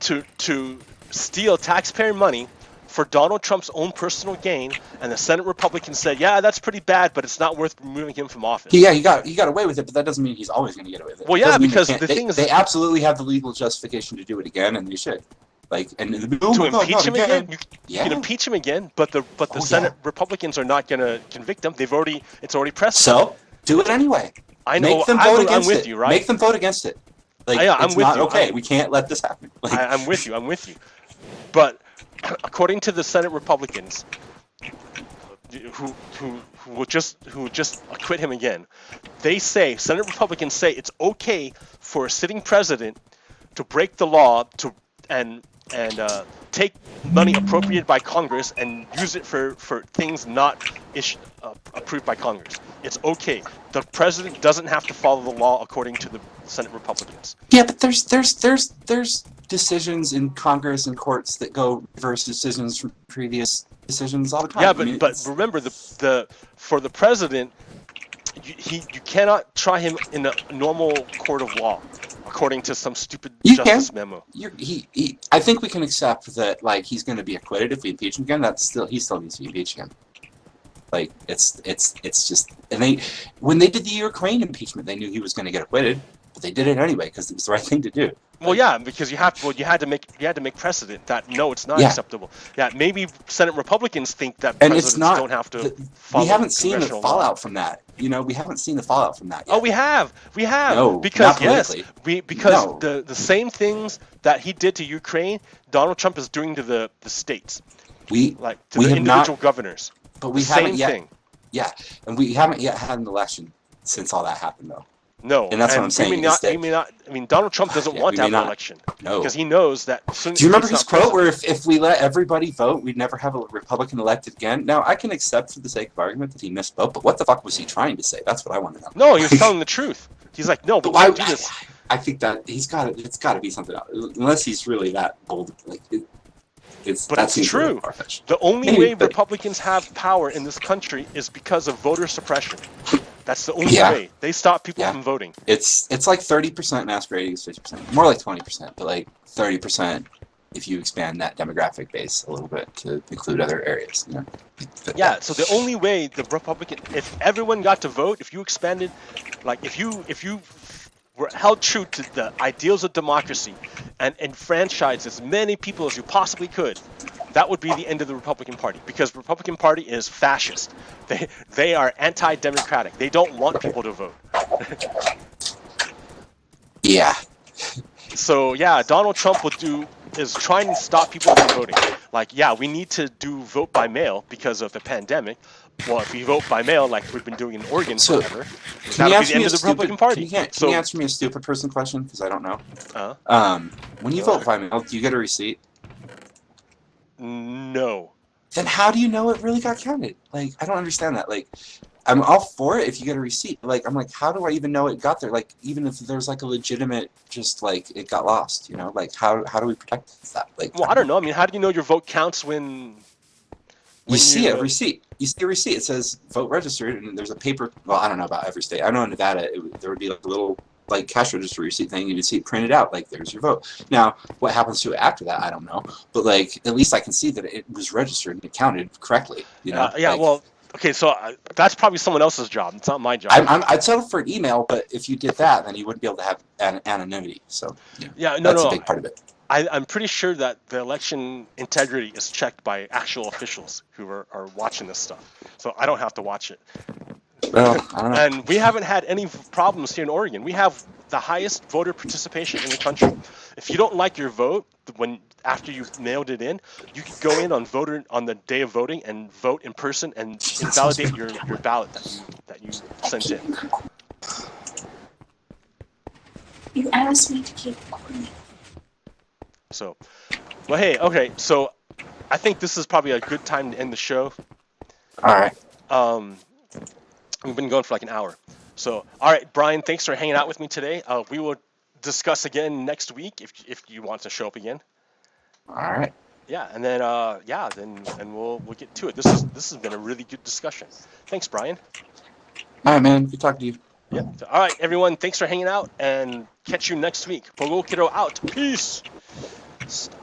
to steal taxpayer money for Donald Trump's own personal gain, and the Senate Republicans said, "Yeah, that's pretty bad, but it's not worth removing him from office." Yeah, he got away with it, but that doesn't mean he's always going to get away with it. Well, It yeah, doesn't mean because they can't- the thing is, they absolutely have the legal justification to do it again, and they should. Like, and to impeach him again, you Yeah. can impeach him again, but the Oh, Senate yeah. Republicans are not going to convict him. It's already pressed. So do it anyway. I know. Make them vote I'm against with it. you, right? Make them vote against it. Like, Yeah, I'm it's with not you. okay. We can't let this happen. Like, I'm with you. But according to the Senate Republicans, who will just acquit him again, Senate Republicans say it's okay for a sitting president to break the law and take money appropriated by Congress and use it for things not approved by Congress. It's okay. The president doesn't have to follow the law according to the Senate Republicans. yeah, but there's decisions in Congress and courts that go reverse decisions from previous decisions all the time. Yeah, I mean, but remember for the president, you cannot try him in a normal court of law, according to some stupid You justice can. memo. I think we can accept that, like, he's going to be acquitted if we impeach him again. He still needs to be impeached again. Like, it's just, and when they did the Ukraine impeachment, they knew he was going to get acquitted, but they did it anyway because it was the right thing to do. Well, yeah, because you had to make precedent that no, it's not Yeah. acceptable. Yeah, maybe Senate Republicans think that And presidents it's not. don't have to follow We haven't seen the congressional law. fallout from that. You know, we haven't seen the fallout from that yet. Oh, we have. No, because not yes, politically. because No. the same things that he did to Ukraine, Donald Trump is doing to the states, we like to we the have individual not, governors. but we The haven't same yet. thing. Yeah, and we haven't yet had an election since all that happened, though. No, And that's what I'm saying, We may is not. that- We may not. I mean, Donald Trump doesn't Yeah, want we to may have an not. election No. because he knows that. Soon Do you remember he's his not quote president- where if we let everybody vote, we'd never have a Republican elected again? Now, I can accept for the sake of argument that he misspoke, but what the fuck was he trying to say? That's what I want to know. No, he was telling the truth. He's like, no, but But why? can't do this. I think that it's got to be something else. Unless he's really that bold. Like, But that it's seems true. really far-fetched. The only Maybe, way but- Republicans have power in this country is because of voter suppression. That's the only Yeah. way. They stop people Yeah. from voting. It's like 30% masquerading as 50%. More like 20%, but like 30% if you expand that demographic base a little bit to include other areas. You know? But, Yeah, so the only way the if everyone got to vote, if you expanded, like if you were held true to the ideals of democracy and enfranchised as many people as you possibly could, that would be the end of the Republican Party, because the Republican Party is fascist. They are anti-democratic. They don't want people to vote. Yeah. So yeah, Donald Trump is trying to stop people from voting. Like, yeah, we need to do vote by mail because of the pandemic. Well, if we vote by mail, like we've been doing in Oregon So, forever, Can you that'll be answer the end me of a the Republican Party. Can So, you answer me a stupid person question? Because I don't know. When you Sure. vote by mail, do you get a receipt? no. Then how do you know it really got counted? Like, I don't understand that. Like, I'm all for it if you get a receipt. Like, I'm like, how do I even know it got there? Like, even if there's like a legitimate, just like it got lost, you know? Like, how do we protect that? Like, Well, I don't know. I mean, how do you know your vote counts when you see a vote? receipt. You see a receipt. It says vote registered, and there's a paper. Well, I don't know about every state. I know in Nevada, there would be like a little like cash register receipt thing. You'd see it printed out. Like, there's your vote. Now, what happens to it after that, I don't know. But like, at least I can see that it was registered and it counted correctly. You know? Yeah, Like, well, okay, so that's probably someone else's job. It's not my job. I'd settle for an email, but if you did that, then you wouldn't be able to have anonymity. So Yeah, no, that's no. a big part of it. I'm pretty sure that the election integrity is checked by actual officials who are watching this stuff. So I don't have to watch it. Well, I don't know. And we haven't had any problems here in Oregon. We have the highest voter participation in the country. If you don't like your vote after you've mailed it in, you can go in on the day of voting and vote in person and invalidate your ballot that you sent in. You asked me to keep quiet. So, well, hey, okay, so I think this is probably a good time to end the show. All right. We've been going for like an hour. So, all right, Brian, thanks for hanging out with me today. We will discuss again next week if you want to show up again. All right. Yeah, and then then we'll get to it. This has been a really good discussion. Thanks, Brian. All right, man. Good talking to you. Yeah. All right, everyone. Thanks for hanging out, and catch you next week. PoGokeRo out. Peace. Stop.